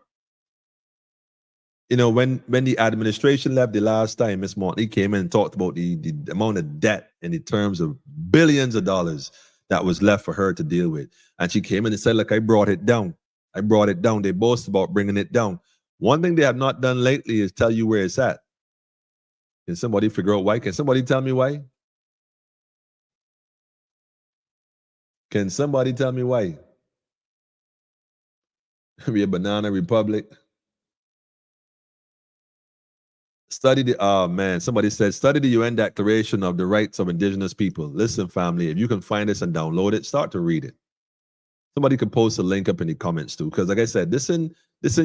You know, when the administration left the last time, Ms. Motley came in and talked about the amount of debt in the terms of billions of dollars that was left for her to deal with. And she came in and said, look, I brought it down. I brought it down. They boast about bringing it down. One thing they have not done lately is tell you where it's at. Can somebody figure out why? Can somebody tell me why? Can somebody tell me why? We a banana republic. Study somebody said, study the UN Declaration of the Rights of Indigenous People. Listen, family, if you can find this and download it, start to read it. Somebody could post a link up in the comments too, because like I said, this in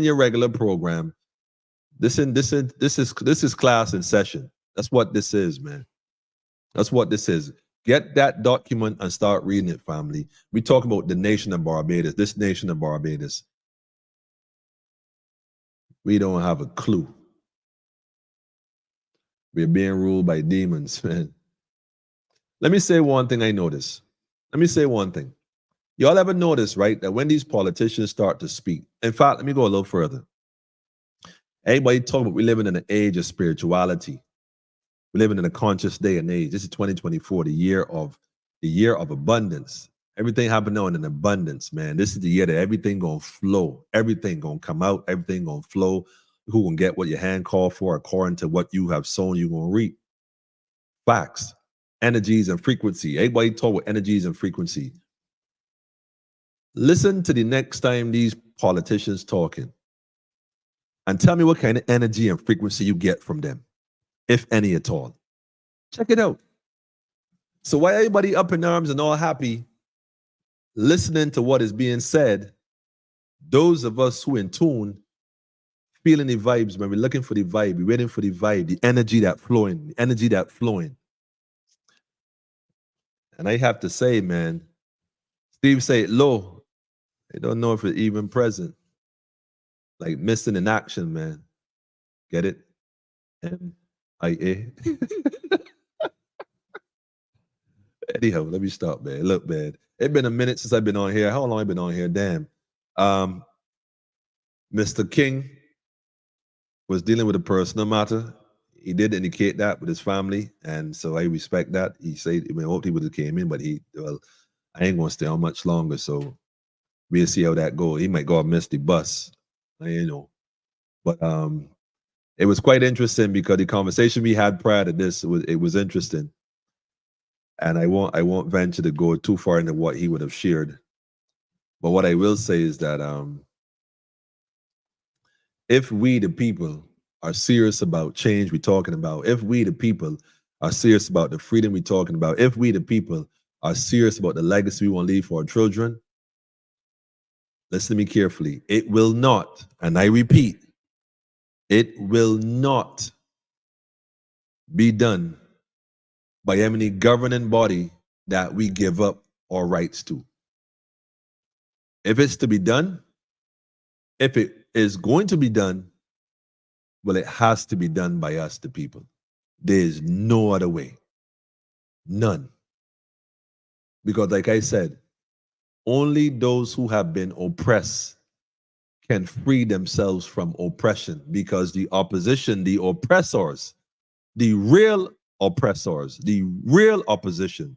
your regular program. This is class in session. That's what this is, man. That's what this is. Get that document and start reading it, family. We talk about the nation of Barbados, this nation of Barbados. We don't have a clue. We're being ruled by demons, man. Let me say one thing I noticed. Let me say one thing. Y'all ever notice, right, that when these politicians start to speak, in fact, let me go a little further. Everybody talking about we living in an age of spirituality. We're living in a conscious day and age. This is 2024, the year of abundance. Everything happening now in an abundance, man. This is the year that everything gonna flow. Everything gonna come out. Everything gonna flow. Who gonna get what your hand called for according to what you have sown, you gonna reap. Facts. Energies and frequency. Everybody talk with energies and frequency. Listen to the next time these politicians talking and tell me what kind of energy and frequency you get from them, if any at all. Check it out. So why everybody up in arms and all happy listening to what is being said, those of us who in tune, feeling the vibes, when we're looking for the vibe, we're waiting for the vibe, the energy that flowing, the energy that flowing. And I have to say, man, Steve say it low. I don't know if it's even present. Like missing in action, man. Get it? M-I-A. Anyhow, let me stop, man. Look, man. It's been a minute since I've been on here. How long have I been on here? Damn. Mr. King was dealing with a personal matter. He did indicate that with his family, and so I respect that. He said, I hope he would have came in, but I ain't gonna stay on much longer, so we'll see how that goes. He might go and miss the bus, But it was quite interesting because the conversation we had prior to this was interesting, and I won't venture to go too far into what he would have shared. But what I will say is that if we, the people, are serious about change we're talking about, if we, the people, are serious about the freedom we're talking about, if we, the people, are serious about the legacy we want to leave for our children, listen to me carefully. It will not, and I repeat, it will not be done by any governing body that we give up our rights to. If it's to be done, if it is going to be done, well, it has to be done by us, the people. There's no other way. None. Because like I said, only those who have been oppressed can free themselves from oppression, because the opposition, the oppressors, the real oppressors, the real opposition,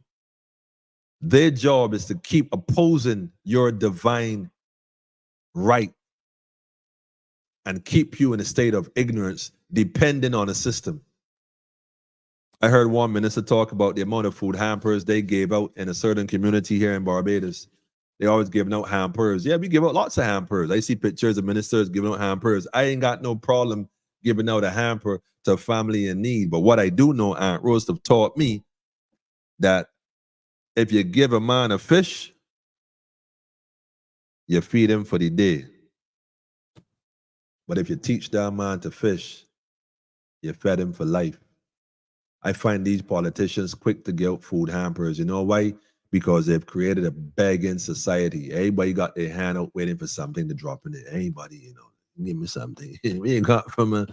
their job is to keep opposing your divine right and keep you in a state of ignorance, depending on a system. I heard one minister talk about the amount of food hampers they gave out in a certain community here in Barbados. They always giving out hampers. Yeah, we give out lots of hampers. I see pictures of ministers giving out hampers. I ain't got no problem giving out a hamper to a family in need. But what I do know, Aunt Rose have taught me that if you give a man a fish, you feed him for the day. But if you teach that man to fish, you fed him for life. I find these politicians quick to give out food hampers. You know why? Because they've created a begging society. Everybody got their hand out waiting for something to drop in it. Anybody, give me something. We ain't got from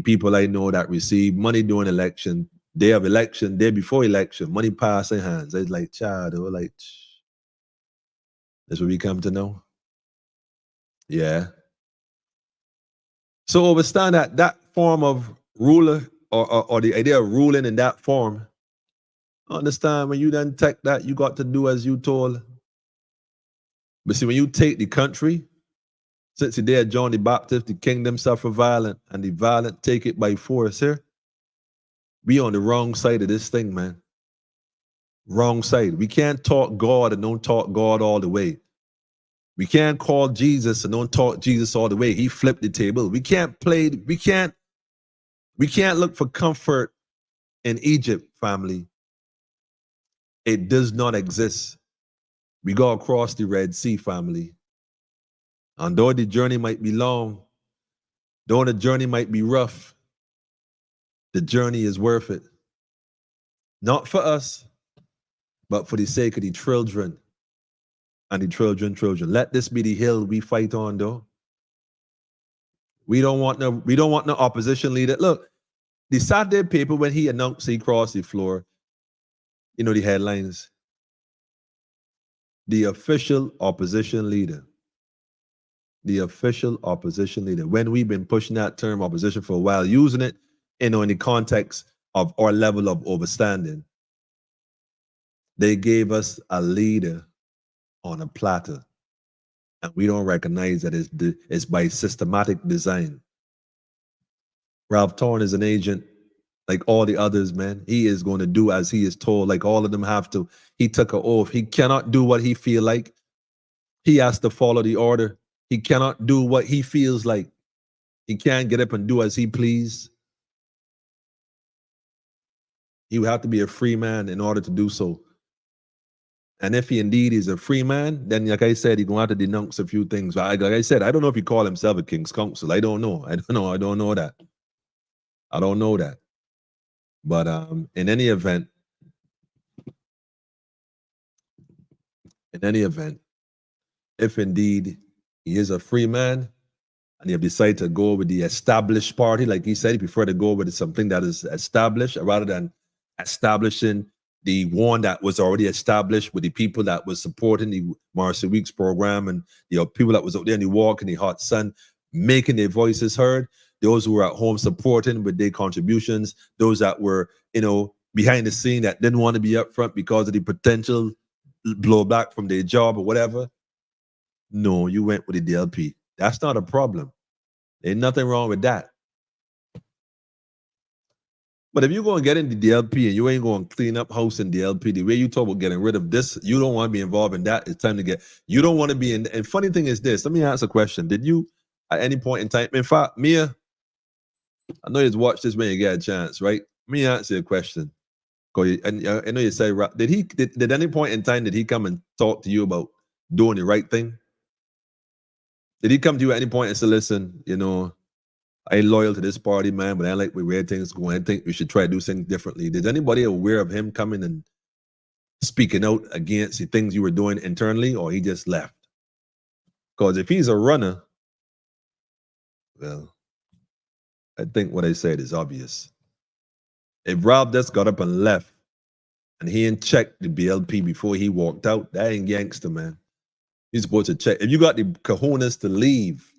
people I know that receive money during election, day of election, day before election, money passing hands. It's like, child, that's what we come to know. Yeah. So understand that form of ruler or the idea of ruling in that form, understand when you then take that, you got to do as you told. But see, when you take the country, since the day of John the Baptist, the kingdom suffer violent, and the violent take it by force here. We on the wrong side of this thing, man. Wrong side. We can't talk God and don't talk God all the way. We can't call Jesus and don't talk Jesus all the way. He flipped the table. We can't look for comfort in Egypt, family. It does not exist. We go across the Red Sea, family. And though the journey might be long, though the journey might be rough, the journey is worth it. Not for us, but for the sake of the children and the children. Let this be the hill we fight on, though. We don't want no opposition leader. Look, the Saturday paper, when he announced he crossed the floor, the headlines. The official opposition leader. The official opposition leader. When we've been pushing that term opposition for a while, using it, in the context of our level of understanding. They gave us a leader on a platter, and we don't recognize that it's by systematic design. Ralph Torn is an agent like all the others, man. He is going to do as he is told, like all of them have to. He took an oath. He cannot do what he feel like. He has to follow the order. He cannot do what he feels like. He can't get up and do as he please. He would have to be a free man in order to do so. And if he indeed is a free man, then like I said, he's going to have to denounce a few things. Like I said, I don't know if he call himself a king's counsel. I don't know. I don't know that. I don't know that. But in any event, if indeed he is a free man and he have decided to go with the established party, like he said, he prefer to go with something that is established rather than establishing the one that was already established with the people that was supporting the Marcy Weeks program and the people that was out there in the walk in the hot sun, making their voices heard, those who were at home supporting with their contributions, those that were, behind the scene that didn't want to be up front because of the potential blowback from their job or whatever. No, you went with the DLP. That's not a problem. Ain't nothing wrong with that. But if you're going to get into DLP and you ain't going to clean up house in DLP, the way you talk about getting rid of this, you don't want to be involved in that. It's time to you don't want to be in. And funny thing is this, let me ask a question. Did you, at any point in time, in fact, Mia, I know you've watched this when you get a chance, right? Let me answer your question. And I know you say, did any point in time, did he come and talk to you about doing the right thing? Did he come to you at any point and say, listen, I ain't loyal to this party, man, but I like the way things going. I think we should try to do things differently. Did anybody aware of him coming and speaking out against the things you were doing internally, or he just left? Because if he's a runner, well, I think what I said is obvious. If Rob just got up and left and he ain't checked the BLP before he walked out, that ain't gangster, man. You're supposed to check. If you got the cojones to leave,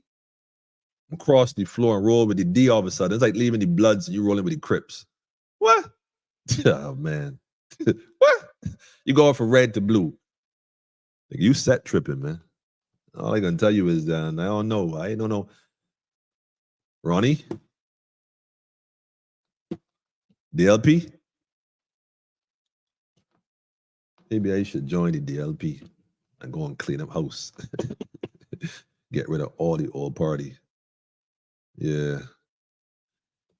cross the floor and roll with the D all of a sudden, it's like leaving the Bloods and you rolling with the Crips. What? Oh, man. What? You going from red to blue. Like, you set tripping, man. All I can tell you is I don't know. I don't know. Ronnie? DLP? Maybe I should join the DLP and go and clean up house. Get rid of all the old party. Yeah.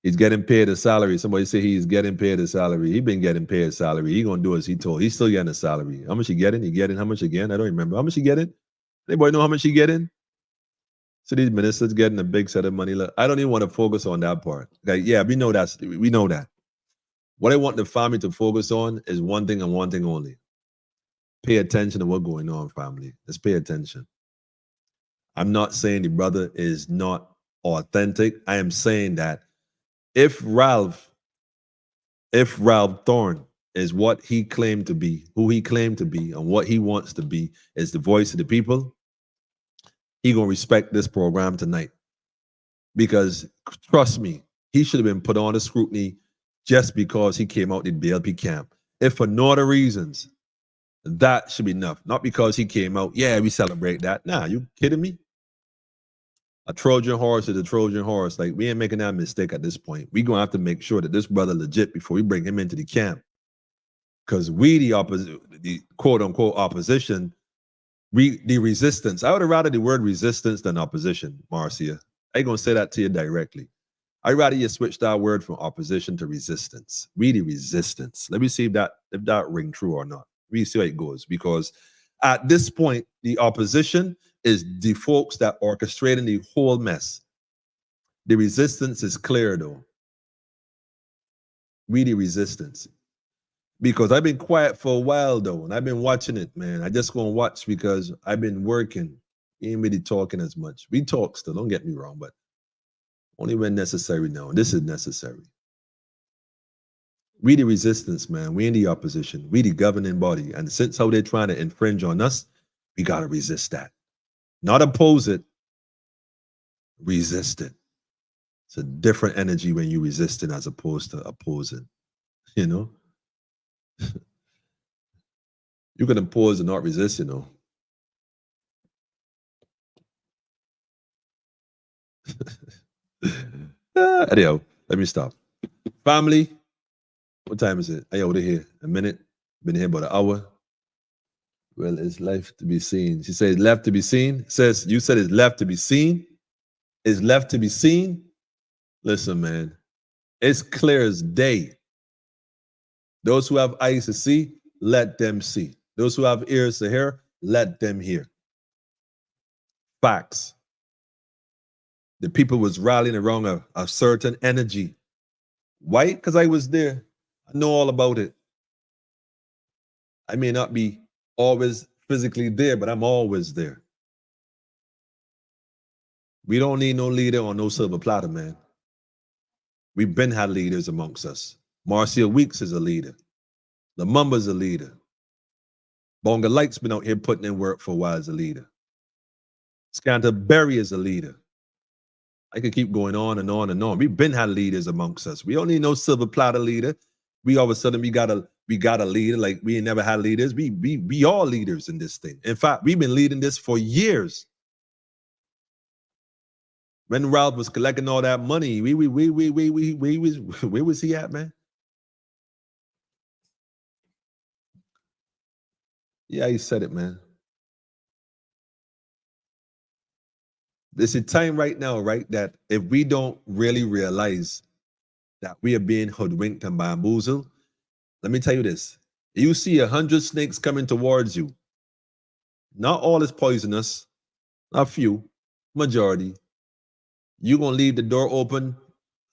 He's getting paid a salary. Somebody say he's getting paid a salary. He been getting paid a salary. He gonna do as he told. He's still getting a salary. How much he getting? He getting how much again? I don't remember. How much he getting? Anybody know how much he getting? So these ministers getting a big set of money. Look, I don't even want to focus on that part. Like, yeah, we know that. We know that. What I want the family to focus on is one thing and one thing only. Pay attention to what's going on, family. Let's pay attention. I'm not saying the brother is not authentic. I am saying that if Ralph Thorne is what he claimed to be, who he claimed to be, and what he wants to be is the voice of the people, he gonna respect this program tonight. Because trust me, he should have been put on the scrutiny just because he came out in BLP camp. If for no other reasons, that should be enough. Not because he came out, yeah, we celebrate that. Nah, you kidding me? A Trojan horse is a Trojan horse. Like, we ain't making that mistake at this point. We gonna have to make sure that this brother legit before we bring him into the camp. Because we, the quote unquote opposition, the resistance. I would have rather the word resistance than opposition, Marcia. I ain't gonna say that to you directly. I'd rather you switch that word from opposition to resistance. We the resistance. Let me see if that ring true or not. We see how it goes. Because at this point, the opposition is the folks that orchestrating the whole mess. The resistance is clear though. We the resistance. Because I've been quiet for a while though, and I've been watching it, man. I just gonna watch because I've been working. Ain't really talking as much. We talk still, don't get me wrong, but only when necessary now. This is necessary. We the resistance, man. We in the opposition. We the governing body. And since how they're trying to infringe on us, we gotta resist that. Not oppose it, resist it. It's a different energy when you resist it as opposed to opposing, you know? You can oppose and not resist, you know. Anyhow, let me stop. Family, what time is it? I out of here. A minute. Been here about an hour. Well, it's left to be seen. She says left to be seen. Says you said it's left to be seen. It's left to be seen. Listen, man, it's clear as day. Those who have eyes to see, let them see. Those who have ears to hear, let them hear. Facts. The people was rallying around a certain energy. Why? Because I was there. I know all about it. I may not be always physically there, but I'm always there. We don't need no leader on no silver platter, man. We've been had leaders amongst us. Marcia Weeks is a leader. Lumumba's a leader. Bonga Light's been out here putting in work for a while as a leader. Scanterbury is a leader. I could keep going on and on and on. We've been had leaders amongst us. We don't need no silver platter leader. We all of a sudden we got a leader like we ain't never had leaders. We all leaders in this thing. In fact, we've been leading this for years. When Ralph was collecting all that money, where was he at, man? Yeah, he said it, man. There's a time right now, right, that if we don't really realize that we are being hoodwinked and bamboozled, let me tell you this. You see 100 snakes coming towards you. Not all is poisonous, a few, majority. You gonna leave the door open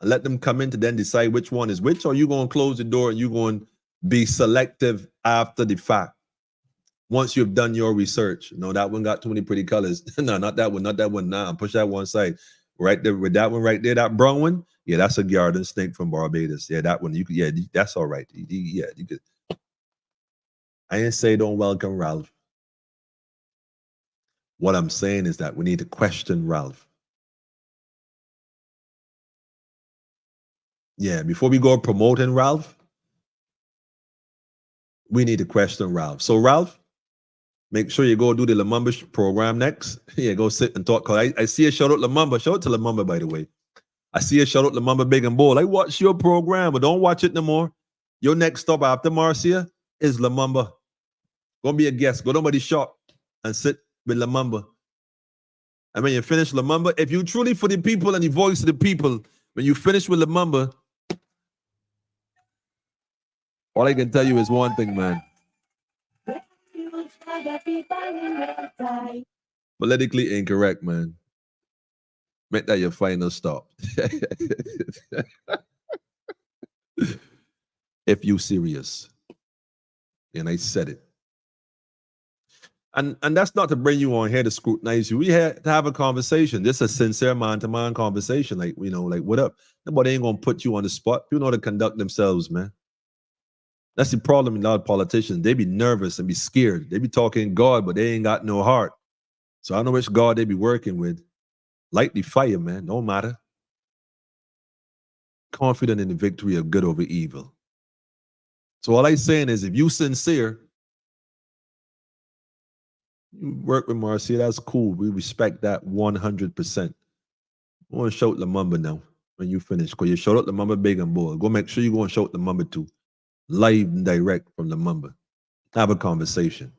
and let them come in to then decide which one is which, or you gonna close the door and you gonna be selective after the fact? Once you've done your research. No, that one got too many pretty colors. No, not that one, not that one. Nah, push that one side. Right there, with that one right there, that brown one. Yeah, that's a garden snake from Barbados. Yeah, that one. You could, yeah, that's all right. Yeah, you could. I didn't say don't welcome Ralph. What I'm saying is that we need to question Ralph. Yeah, before we go promoting Ralph, we need to question Ralph. So Ralph, make sure you go do the Lumumba program next. Yeah, go sit and talk. Cause I see a shout out Lumumba. Shout out to Lumumba, by the way. I see a shout out Lumumba Big and Bold. I watch your program, but don't watch it no more. Your next stop after Marcia is Lumumba. Go be a guest. Go to somebody's shop and sit with Lumumba. And when you finish Lumumba, if you truly for the people and the voice of the people, when you finish with Lumumba, all I can tell you is one thing, man. Politically incorrect, man. Make that your final stop. If you serious. And I said it. And that's not to bring you on here to scrutinize you. We had to have a conversation. This is a sincere man-to-man conversation. Like, you know, like, what up? Nobody ain't gonna put you on the spot. People know how to conduct themselves, man. That's the problem in a lot of politicians. They be nervous and be scared. They be talking God, but they ain't got no heart. So I don't know which God they be working with. Light the fire, man. No matter. Confident in the victory of good over evil. So all I'm saying is, if you sincere, you work with Marcia, that's cool. We respect that 100%. I want to shout Lumumba now when you finish. Because you shout out Lumumba Big and Bold. Go make sure you go and shout Lumumba too. Live and direct from Lumumba. Have a conversation.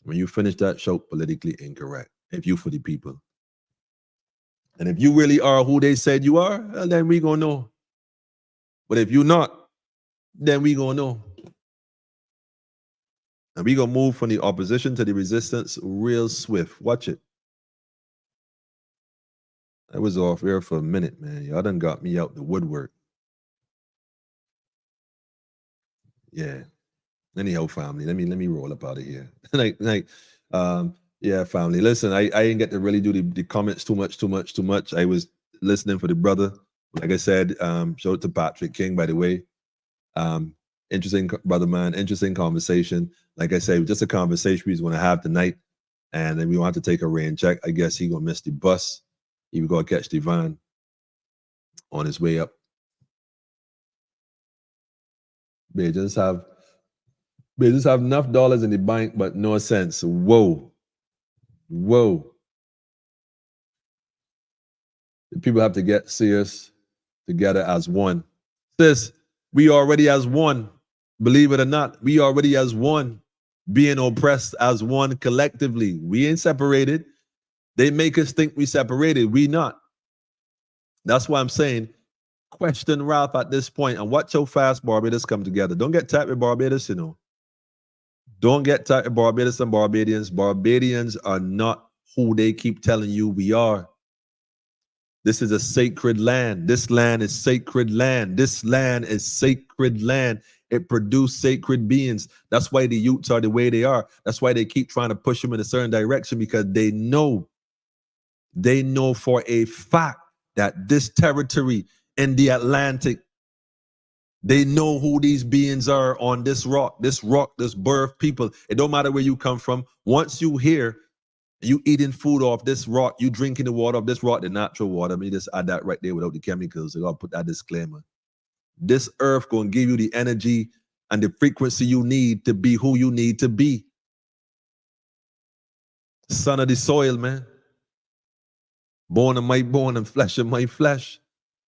When you finish that, shout politically incorrect. If you for the people. And if you really are who they said you are, well, then we gonna know. But if you're not, then we gonna know. And we gonna move from the opposition to the resistance real swift. Watch it. I was off air for a minute, man. Y'all done got me out the woodwork. Yeah. Anyhow, family, let me roll up out of here. Yeah, family. Listen, I didn't get to really do the comments too much. I was listening for the brother. Like I said, shout out to Patrick King, by the way. Interesting brother, man. Interesting conversation. Like I said, just a conversation we're going to have tonight. And then we won't have to take a rain check. I guess he going to miss the bus. He was going to catch the van on his way up. They just have They just have enough dollars in the bank, but no sense. Whoa. Whoa. The people have to get serious together as one. Sis, we already as one. Believe it or not, we already as one. Being oppressed as one collectively. We ain't separated. They make us think we separated. We not. That's why I'm saying, question Ralph at this point and watch how fast Barbados come together. Don't get tight with Barbados, you know. Don't get tight with Barbados and Barbadians. Barbadians are not who they keep telling you we are. This is a sacred land. This land is sacred land. This land is sacred land. It produced sacred beings. That's why the youths are the way they are. That's why they keep trying to push them in a certain direction, because they know for a fact that this territory in the Atlantic, they know who these beings are on this rock, this birth people. It don't matter where you come from. Once you here, you eating food off this rock, you drinking the water off this rock, the natural water. Let me just add that right there without the chemicals. I gotta put that disclaimer. This earth gonna give you the energy and the frequency you need to be who you need to be. Son of the soil, man. Born of my bone and flesh of my flesh.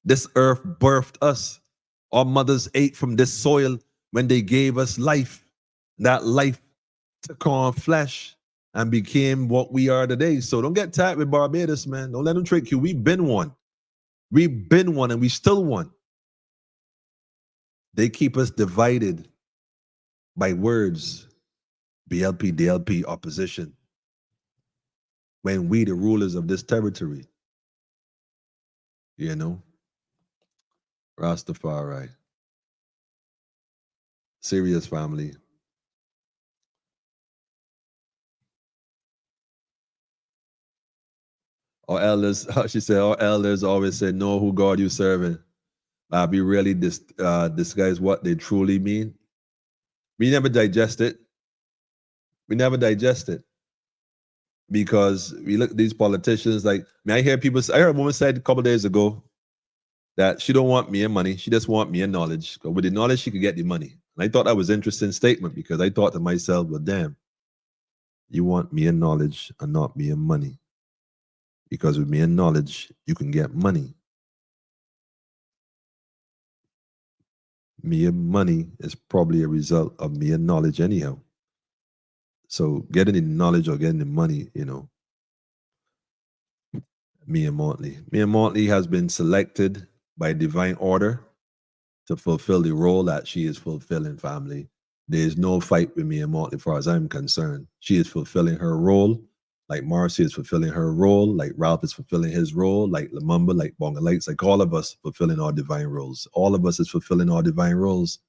This earth birthed us. Our mothers ate from this soil when they gave us life. That life took on flesh and became what we are today. So don't get tight with Barbados, man. Don't let them trick you. We've been one. We've been one and we still one. They keep us divided by words. BLP, DLP, opposition. When we the rulers of this territory. You know? Rastafari. Serious family. Our elders, she said, our elders always say, know who God you serving. We really disguise what they truly mean. We never digest it. We never digest it. Because we look at these politicians like, I hear people say, I heard a woman said a couple of days ago that she don't want me and money. She just want me and knowledge. With the knowledge, she could get the money. And I thought that was an interesting statement, because I thought to myself, well, damn, you want me and knowledge and not me and money. Because with me and knowledge, you can get money. Me and money is probably a result of me and knowledge anyhow. So getting the knowledge or getting the money, you know. Mia Motley. Mia Motley has been selected by divine order to fulfill the role that she is fulfilling, family. There is no fight with Mia Motley as far as I'm concerned. She is fulfilling her role, like Marcy is fulfilling her role, like Ralph is fulfilling his role, like Lumumba, like Bonga Lights, like all of us fulfilling our divine roles. All of us is fulfilling our divine roles.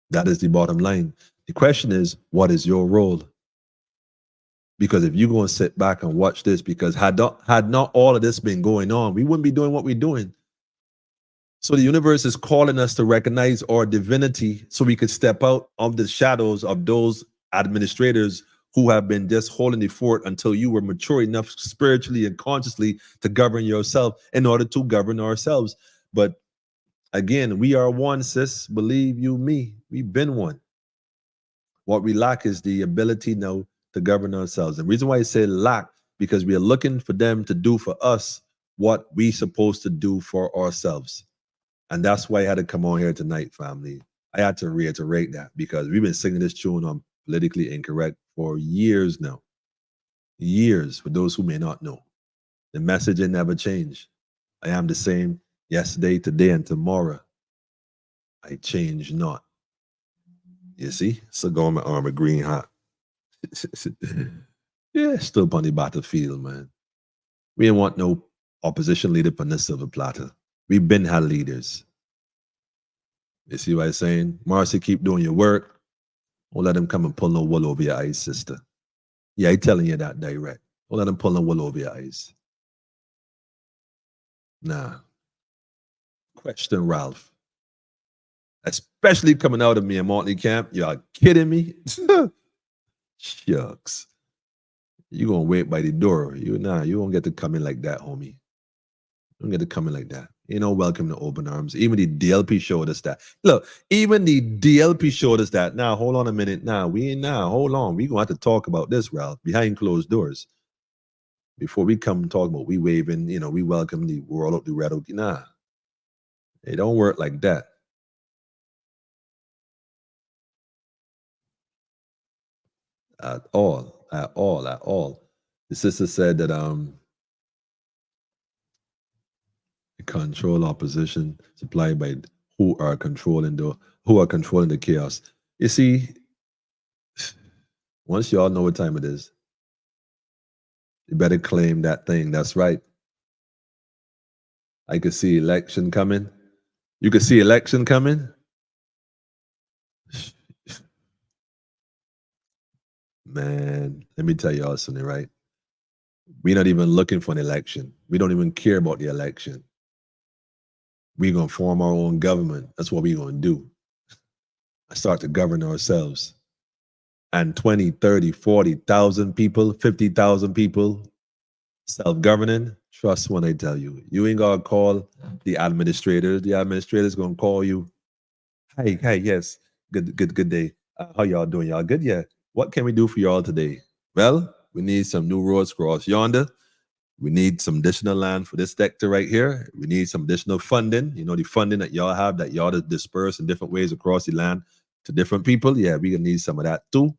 That is the bottom line. The question is, what is your role? Because if you're going to sit back and watch this, because had not all of this been going on, we wouldn't be doing what we're doing. So the universe is calling us to recognize our divinity so we could step out of the shadows of those administrators who have been just holding the fort until you were mature enough spiritually and consciously to govern yourself in order to govern ourselves. But again, we are one, sis. Believe you me, we've been one. What we lack is the ability now to govern ourselves. The reason why I say lack, because we are looking for them to do for us what we supposed to do for ourselves. And that's why I had to come on here tonight, family. I had to reiterate that, because we've been singing this tune on Politically Incorrect for years now. Years, for those who may not know. The message ain't never changed. I am the same yesterday, today, and tomorrow. I change not. You see? Cigar on my arm, a green hot. Yeah, still upon the battlefield, man. We ain't want no opposition leader on the silver platter. We've been had leaders. You see what I'm saying? Marcy, keep doing your work. Don't let them come and pull no wool over your eyes, sister. Yeah, I'm telling you that direct. Don't let them pull no wool over your eyes. Nah. Question Ralph. Especially coming out of me and Motley camp. Y'all kidding me? Shucks. You gonna wait by the door. You won't get to come in like that, homie. You don't get to come in like that. welcome to open arms. Even the DLP showed us that. Look, even the DLP showed us that. Now, hold on a minute. Hold on. We're going to have to talk about this, Ralph, behind closed doors. Before we come talk about we waving, we welcome the world of the red. Nah, it don't work like that. At all. The sister said that the control opposition supplied by who are controlling the chaos. You see, once y'all know what time it is, you better claim that thing. That's right. I could see election coming. You could see election coming. Man, let me tell y'all something, right? We're not even looking for an election. We don't even care about the election. We're going to form our own government. That's what we're going to do. Start to govern ourselves. And 20, 30, 40,000 people, 50,000 people self-governing, trust when I tell you. You ain't going to call the administrators. The administrators going to call you. Hey, yes. Good day. How y'all doing? Y'all good? Yeah. What can we do for y'all today? Well, we need some new roads across yonder. We need some additional land for this sector right here. We need some additional funding. The funding that y'all have that y'all disperse in different ways across the land to different people. Yeah, we gonna need some of that too.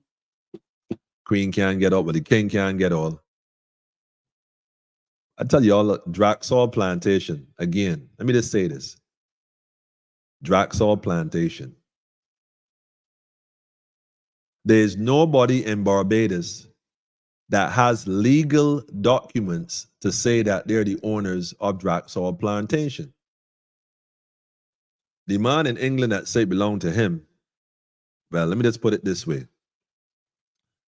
Queen can't get all, but the king can't get all. I tell you all, look, Draxall Plantation. Again, let me just say this. Draxall Plantation. There's nobody in Barbados that has legal documents to say that they're the owners of Draxall Plantation. The man in England that say it belonged to him, well, let me just put it this way.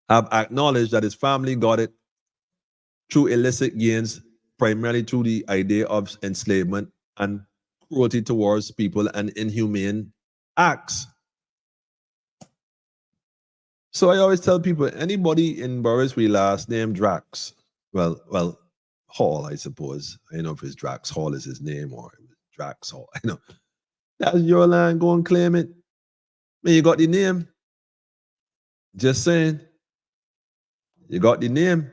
Have acknowledged that his family got it through illicit gains, primarily through the idea of enslavement and cruelty towards people and inhumane acts. So I always tell people, anybody in Boris we last name Drax, well, Hall, I suppose. I don't know if it's Drax Hall is his name or Drax Hall. I know. That's your land. Go and claim it. Man, you got the name. Just saying. You got the name.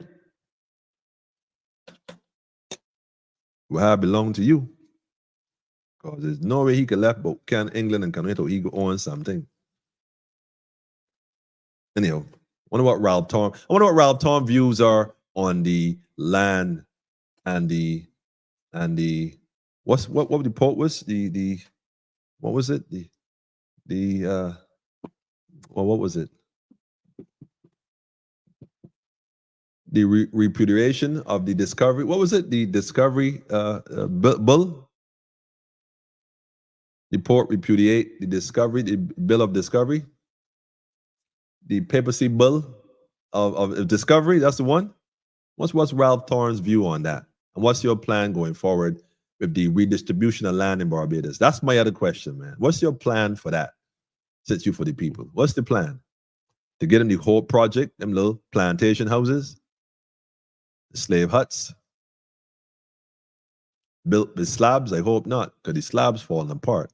Will have belong to you. Because there's no way he could left but can England and can he could own something. Anyhow, I wonder what Ralph Tom views are on the land and the what the quote was the what was it what was it the repudiation of the discovery, what was it, the discovery bill, the port repudiate the discovery, the bill of discovery, the papacy bill of discovery. That's the one. What's Ralph Torn's view on that? And what's your plan going forward with the redistribution of land in Barbados? That's my other question, man. What's your plan for that? Since you for the people. What's the plan? To get in the whole project, them little plantation houses, the slave huts, built with slabs? I hope not, because the slabs falling apart.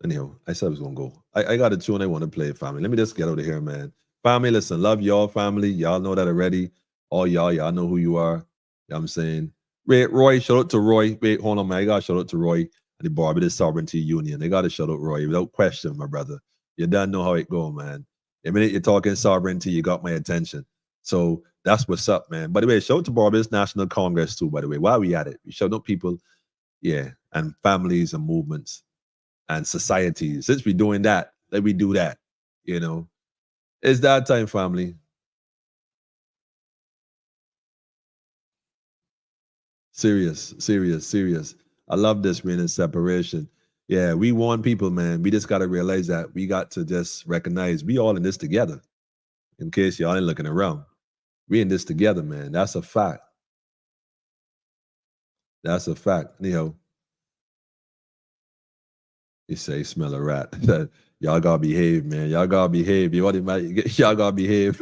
Anyhow, I said I was going to go. I got a tune I want to play, family. Let me just get out of here, man. Family, listen, love y'all, family. Y'all know that already. All y'all know who you are. You know what I'm saying? Roy, shout out to Roy. Wait, hold on, man. I got to shout out to Roy and the Barbados Sovereignty Union. They got to shout out Roy without question, my brother. You don't know how it go, man. The minute you're talking sovereignty, you got my attention. So that's what's up, man. By the way, shout out to Barbados National Congress too, by the way. While we at it, we shout out people, yeah, and families and movements and societies. Since we're doing that, let me do that. It's that time, family. Serious. I love this reign and separation. Yeah, we want people, man. We just got to realize that we got to just recognize we all in this together. In case y'all ain't looking around, we in this together, man. That's a fact. Anyhow, you say smell a rat. Y'all gotta behave, man. Y'all gotta behave. Y'all gotta behave.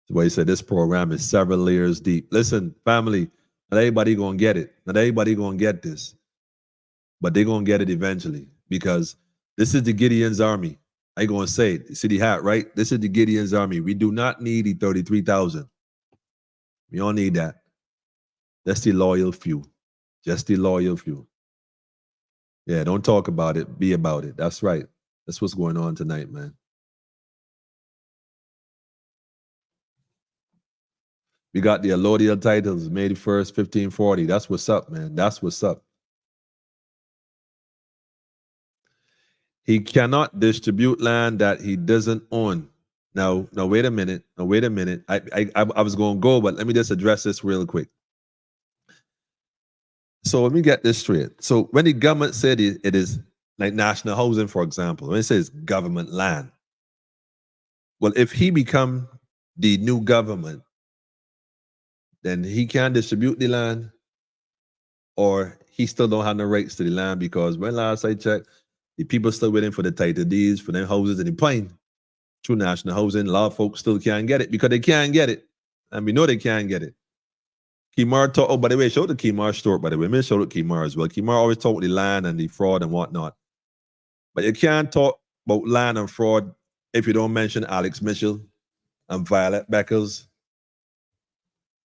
That's why he said this program is several layers deep. Listen, family, not everybody gonna get it. Not everybody gonna get this, but they're gonna get it eventually because this is the Gideon's army. I ain't gonna say it. See the hat, right? This is the Gideon's army. We do not need the 33,000. We don't need that. That's the loyal few. Just the loyal few. Yeah, don't talk about it. Be about it. That's right. That's what's going on tonight, man. We got the allodial titles, May the 1st, 1540. That's what's up, man. That's what's up. He cannot distribute land that he doesn't own. Now, wait a minute. Now, wait a minute. I was going to go, but let me just address this real quick. So let me get this straight. So when the government said it is like national housing, for example, when it says government land, well, if he become the new government, then he can distribute the land, or he still don't have no rights to the land because when last I checked, the people still waiting for the title deeds for them houses in the plain. True national housing, a lot of folks still can't get it because they can't get it. And we know they can't get it. Kimar talk, oh, by the way, show the Kimar story, by the way. Let me show the Kimar as well. Kimar always talk with the land and the fraud and whatnot. But you can't talk about land and fraud if you don't mention Alex Mitchell and Violet Beckles.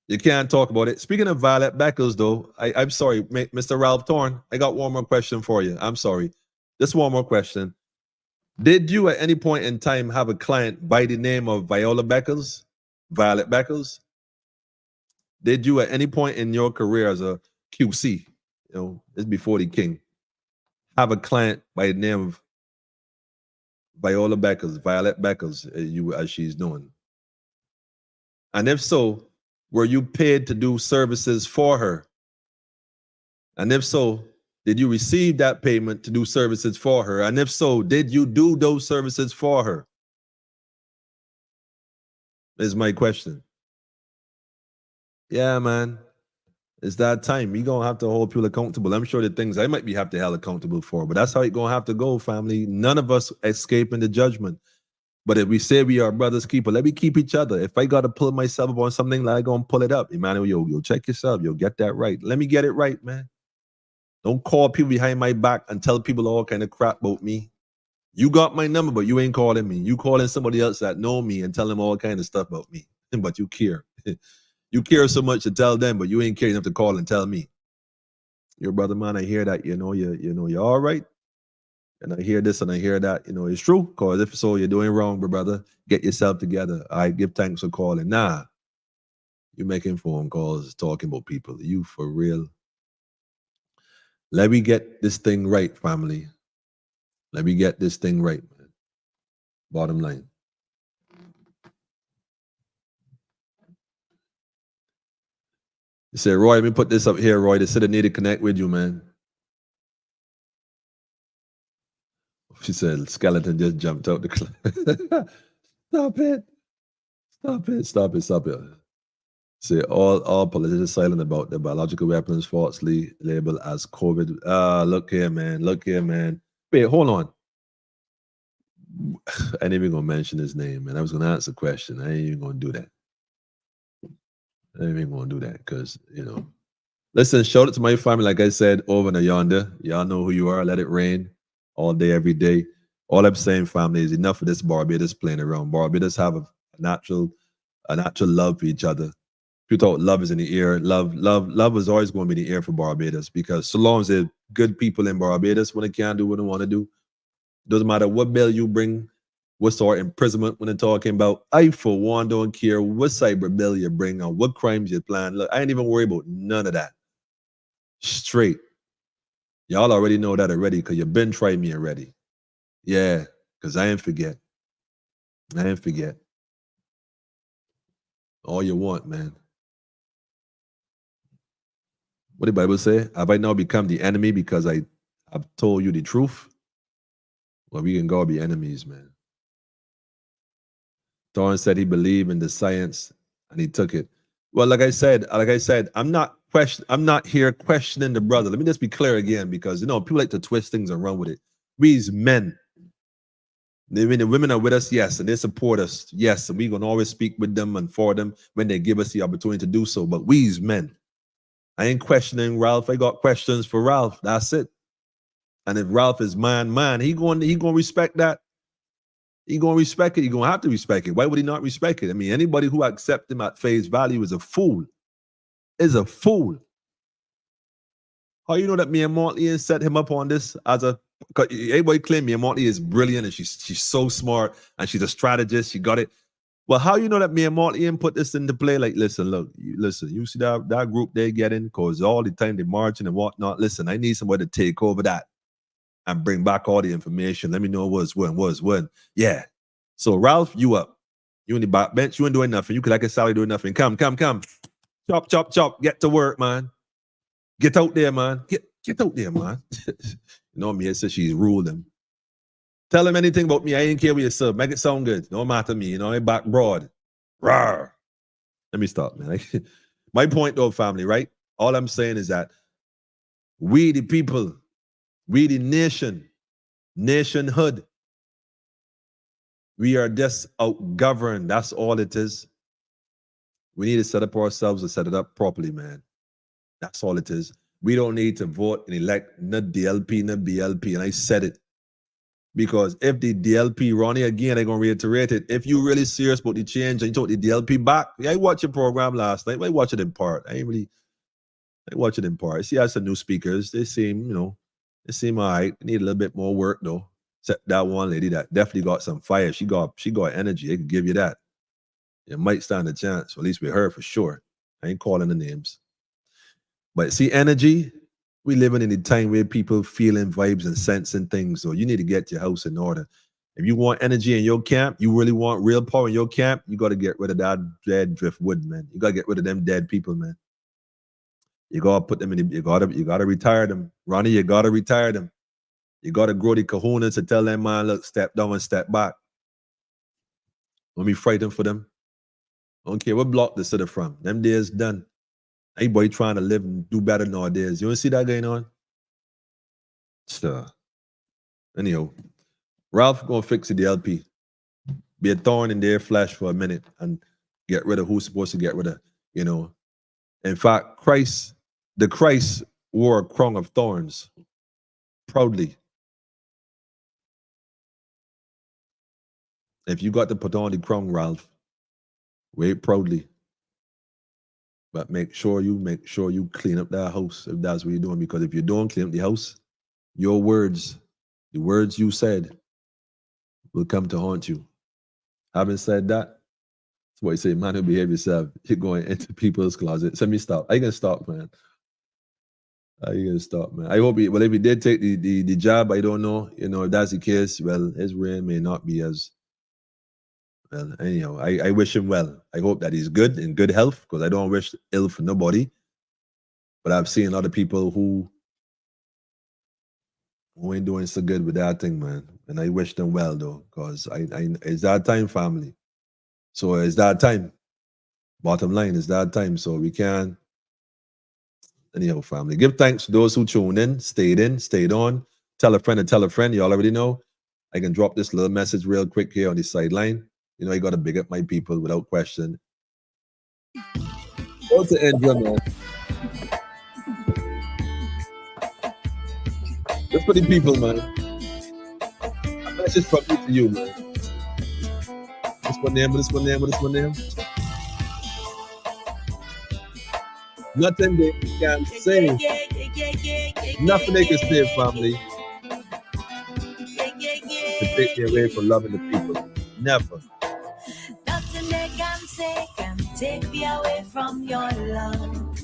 You can't talk about it. Speaking of Violet Beckles, though, I'm sorry, Mr. Ralph Thorne, I got one more question for you. I'm sorry. Just one more question. Did you at any point in time have a client by the name of Violet Beckles? Did you at any point in your career as a QC, it's before the king, have a client by the name of Violet Beckles, as she's doing? And if so, were you paid to do services for her? And if so, did you receive that payment to do services for her? And if so, did you do those services for her? Is my question. Yeah, man. It's that time. You're going to have to hold people accountable. I'm sure the things I might be have to held accountable for, but that's how it's going to have to go, family. None of us escaping the judgment. But if we say we are brothers keeper, let me keep each other. If I got to pull myself up on something, like I'm going to pull it up. Emmanuel, yo, check yourself. You'll get that right. Let me get it right, man. Don't call people behind my back and tell people all kind of crap about me. You got my number, but you ain't calling me. You calling somebody else that know me and tell them all kind of stuff about me. But you care. You care so much to tell them, but you ain't caring enough to call and tell me. Your brother, man, I hear that. You're all right. And I hear this and I hear that. It's true. Because if so, you're doing wrong, brother. Get yourself together. I give thanks for calling. Nah, you're making phone calls, talking about people. You for real. Let me get this thing right, family. Let me get this thing right, man. Bottom line. You said, Roy, let me put this up here, Roy. They said I need to connect with you, man. She said, skeleton just jumped out the cliff. Stop it. Say all politicians silent about the biological weapons falsely labeled as COVID. Look here, man. Wait, hold on. I ain't even gonna mention his name, man. I was gonna answer the question. I ain't even gonna do that. I ain't even gonna do that because Listen, shout out to my family, like I said, over and yonder. Y'all know who you are. Let it rain all day, every day. All I'm saying, family, is enough of this Barbados playing around. Barbados have a natural love for each other. People thought love is in the air. Love is always going to be in the air for Barbados because so long as there's good people in Barbados when they can't do what they want to do, doesn't matter what bill you bring, what sort of imprisonment when they're talking about. I, for one, don't care what cyber bill you bring or what crimes you plan. Look, I ain't even worried about none of that. Straight. Y'all already know that already because you've been trying me already. Yeah, because I ain't forget. All you want, man. What did the Bible say? Have I now become the enemy because I've told you the truth? Well, we can go be enemies, man. Thorne said he believed in the science and he took it. Well, like I said, I'm not here questioning the brother. Let me just be clear again because people like to twist things and run with it. We's men. The women are with us, yes, and they support us, yes, and we're going to always speak with them and for them when they give us the opportunity to do so. But we's men, I ain't questioning Ralph. I got questions for Ralph. That's it. And if Ralph is man, he going to respect that. He going to respect it. He going to have to respect it. Why would he not respect it? I mean, anybody who accepts him at face value is a fool. Is a fool. How you know that me and Monty set him up on this as a? Everybody claim me and Monty is brilliant and she's so smart and she's a strategist. She got it. Well, how you know that me and Monty put this into play? Like, listen, you see that group they get in because all the time they marching and whatnot. Listen, I need somebody to take over that and bring back all the information. Let me know what's when. Yeah. So Ralph, you up? You in the back bench? You ain't doing nothing. You could like a Sally doing nothing. Come. Chop. Get to work, man. Get out there, man. Get out there, man. You know me, it says she's ruled him. Tell him anything about me. I ain't care what you say. Make it sound good. Don't matter to me. You know, I back broad. Rawr. Let me stop, man. My point though, family, right? All I'm saying is that we the people, we the nationhood, we are just outgoverned. That's all it is. We need to set up ourselves and set it up properly, man. That's all it is. We don't need to vote and elect not DLP, not BLP. And I said it. Because if the DLP Ronnie again, they're going to reiterate it. If you really serious about the change and you took the DLP back, I watched your program last night. I watched it in part. I watched it in part. See, I had some new speakers. They seem all right. They need a little bit more work though. Except that one lady that definitely got some fire. She got energy. I can give you that. You might stand a chance, or at least with her for sure. I ain't calling the names. But see, energy, we living in a time where people feeling vibes and sensing things. So you need to get your house in order. If you want energy in your camp, you really want real power in your camp, you got to get rid of that dead driftwood, man. You got to get rid of them dead people, man. You got to put them in, you got to retire them. Ronnie, you got to retire them. You got to grow the kahunas to tell them, man, look, step down and step back. Don't be frightened for them. I don't care what block they sit from. Them days done. Everybody trying to live and do better nowadays. You want to see that going on? So, anyhow, Ralph gonna fix the DLP. Be a thorn in their flesh for a minute and get rid of who's supposed to get rid of, you know. In fact, the Christ wore a crown of thorns proudly. If you got to put on the crown, Ralph, wear it proudly. But make sure you clean up that house if that's what you're doing. Because if you don't clean up the house, your words, the words you said, will come to haunt you. Having said that, that's what you say, man, who behave yourself. You're going into people's closets. Let me stop. Are you gonna stop, man? Are you gonna stop, man? I hope if he did take the job, I don't know. You know, if that's the case, well, his reign may not be as well. Anyhow, I wish him well. I hope that he's good, in good health, because I don't wish ill for nobody. But I've seen other people who ain't doing so good with that thing, man. And I wish them well, though, because it's that time, family. So it's that time. Bottom line, it's that time. So we can. Anyhow, family, give thanks to those who tuned in, stayed on. Tell a friend and tell a friend. You already know. I can drop this little message real quick here on the sideline. You know, you got to big up my people without question. Go to Andrew, man. That's for the people, man. A message from me to you, man. This one name. Nothing they can say. Nothing they can say, family, to take me away from loving the people. Never. Nothing they can say can take me away from your love.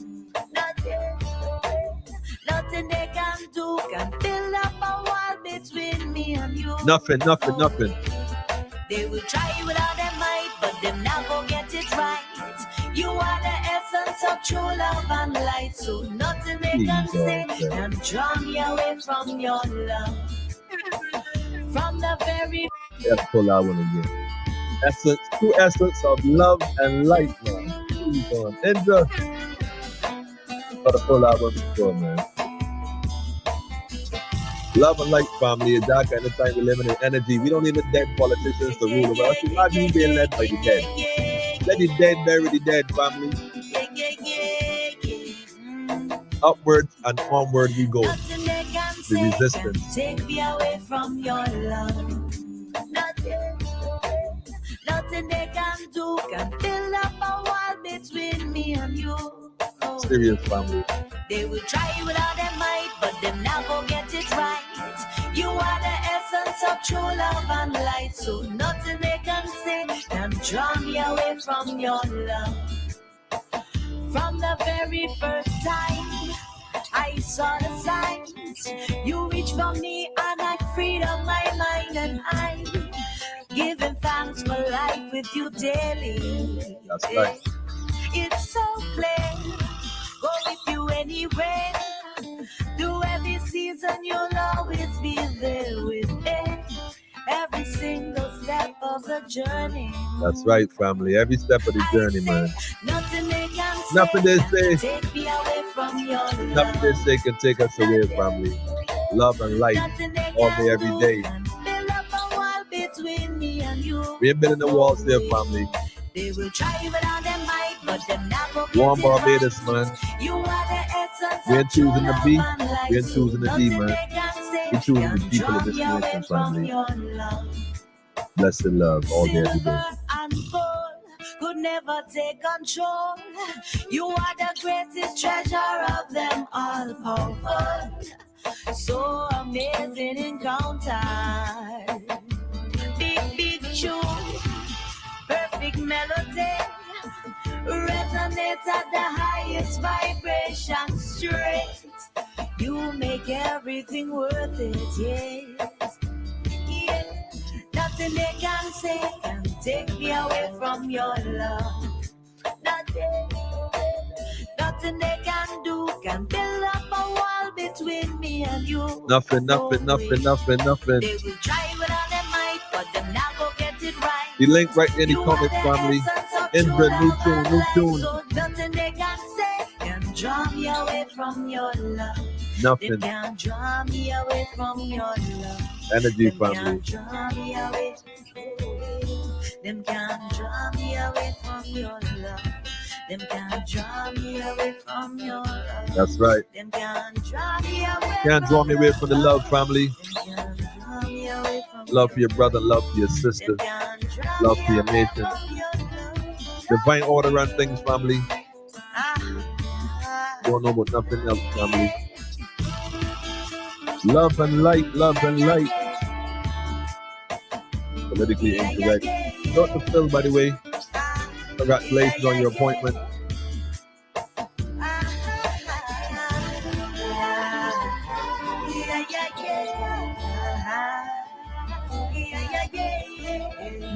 Nothing they can do can build up a wall between me and you. Nothing. They will try without their might, but them not gonna get it right. You are the essence of true love and light. So nothing they can say can draw me away from your love. From the very Let's pull that one again. True essence of love and light, man. Andrew. Gotta pull that one before, man. Love and light, family. It's that kind of time we live in energy. We don't need the dead politicians to rule over us. Imagine you being led by the dead. Let the dead bury the dead, family. Upwards and onward we go. The resistance. Take me away from your love. Nothing they can do can build up a wall between me and you. Serious, family. They will try with all their might, but they never get it right. You are the essence of true love and light, so nothing they can say can draw me away from your love. From the very first time I saw the signs, you reached for me and I freed up my mind, and I'm giving thanks for life with you daily. That's right. It's so clear. Go with you anywhere. Through every season, you'll always be there with me. Every single step of the journey. That's right, family. Every step of the journey, man. Nothing they can say. Nothing they say. Take me away from your love. Nothing they say can take us away, family. Love and light all day, every day. Build up a wall between me and you. We ain't building the walls there, family. They will try with all their might, but them not go get Warm it Barbados, right. man. You are the essence We ain't of true choosing the love B. and light, We ain't choosing the D, nothing man. they can say We choosing can the people of this draw me away nation, from family. your love. Blessed love all day, every day. Silver and gold could never take control. You are the greatest treasure of them all, powerful. So amazing encounter. Big tune, perfect melody. Resonate at the highest vibration straight. You make everything worth it, yes. Yeah. Nothing they can say can take me away from your love. Nothing they can do can build up a wall between me and you. Nothing. They will try with all their might, but them not go get it right. The link right in the comments, family. Indra, new tune. So nothing they can say can draw me away from your love. Nothing. They can draw me away from your love. Energy, Them family. can't draw me away. Them can't draw me away from your love. Them can't draw me away from your love. That's right. Them can't draw me away. Can't draw me away from the love, family. Them can't draw me away from Love for your brother, love for your sister, Them can't draw love me for your away nation. from your love. Divine order and things, family. Ah. Don't know about nothing else, family. Love and light, love and light. Politically incorrect. Dr. Phil, by the way, congratulations on your appointment.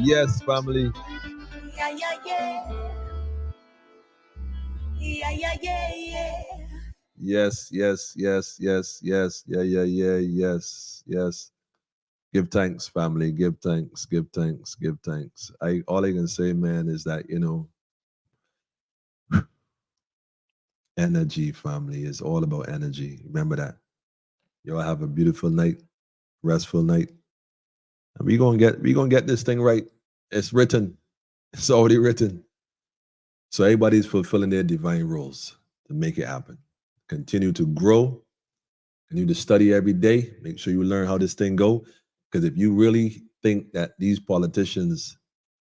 Yes, family. Yes. Yes. Give thanks, family. Give thanks. All I can say, man, is that, energy, family, is all about energy. Remember that. Y'all have a beautiful night, restful night. And we gonna get this thing right. It's written. It's already written. So everybody's fulfilling their divine roles to make it happen. Continue to grow. Continue to study every day. Make sure you learn how this thing go. Because if you really think that these politicians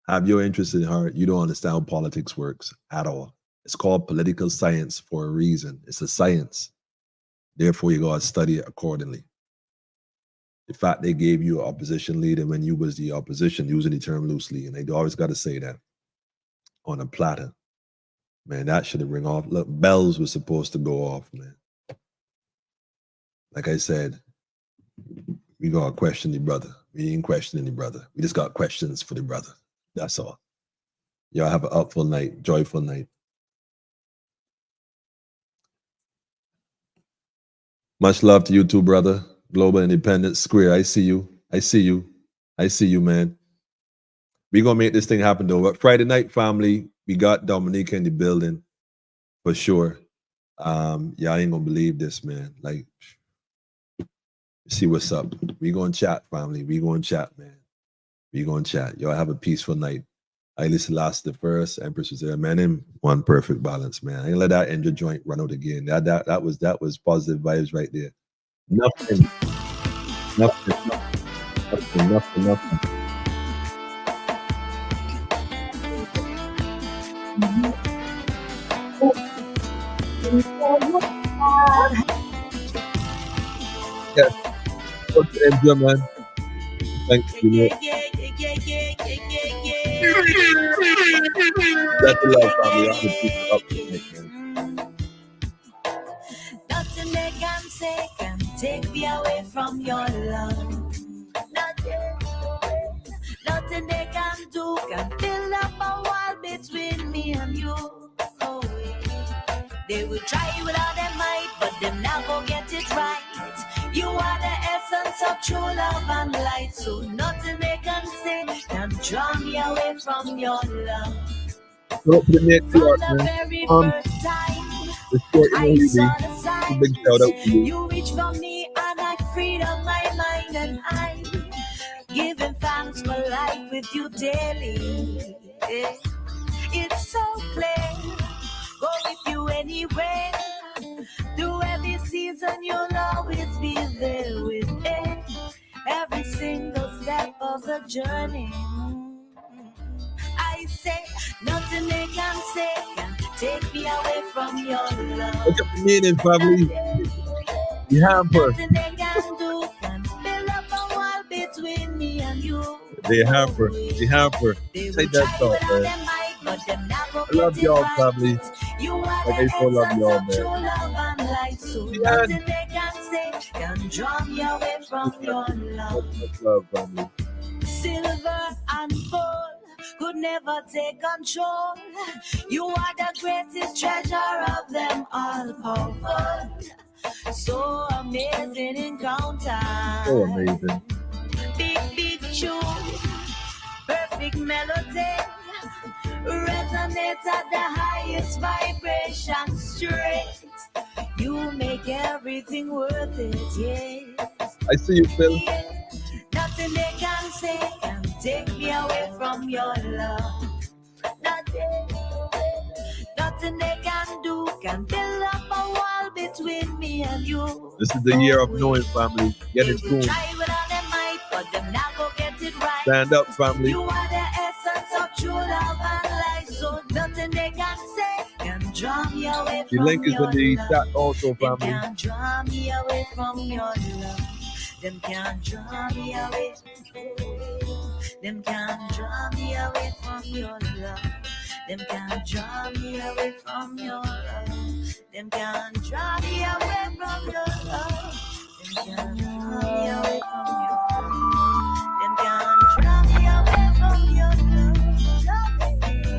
have your interest in heart, you don't understand how politics works at all. It's called political science for a reason. It's a science. Therefore, you gotta study it accordingly. The fact they gave you an opposition leader when you was the opposition, using the term loosely, and they always got to say that on a platter. Man, that should have ring off. Look, bells were supposed to go off, man. Like I said, we gotta question the brother. We ain't questioning the brother. We just got questions for the brother. That's all. Y'all have an upful night, joyful night. Much love to you too, brother. Global Independence Square. I see you, man. We gonna make this thing happen though. But Friday night, family, we got Dominica in the building for sure. Y'all ain't gonna believe this, man. Like, See what's up. We gonna chat, family. We gonna chat, man. We gonna chat. Y'all have a peaceful night. I listen last the first Empress was there, man. In one perfect balance, man. I ain't let that engine joint run out again. That was positive vibes right there. Nothing. Yeah, go to enjoy, man. Thank you. That's the love, family. I'm gonna keep it up tonight, man. Nothing they can say can take me away from your love. Nothing they can do can build up a wall between me and you. Oh, they will try with all their might, but them not go get it right. You are the essence of true love and light. So nothing they can say can draw me away from your love. Go to the next From part, the man. very first time I saw the sign, big shout out to you. you reached for me and I freed up my mind, and I'm giving thanks for life with you daily. It's so clear, go with you anywhere. Through every season, you'll always be there with me. Every single step of the journey. I say, nothing they can say can take me away from your love. Look at the meaning, family. The hamper. Nothing they can do can build up a wall between me and you. The hamper. The hamper. Take that thought, man. I love y'all, family. Like I so love y'all, man. Nothing they can say can draw me away from your love. Much love, family. Silver and gold could never take control. You are the greatest treasure of them all, powerful. So amazing encounter. So amazing. Big tune, perfect melody, resonate at the highest vibration straight. You make everything worth it, yes. I see you, Phil. Nothing they can say can take me away from your love. Nothing they can do can build up a wall between me and you. This is the year of knowing, family. Get it tuned. Stand up, family. You are the essence of true love and life. So nothing they can say can draw me away from the link is in the chat also, Them family. can't draw me away from your love. Them can't draw me away. Them can't draw me away from your love. Them can't draw me away from your love. Them can't draw me away from your love. Them can't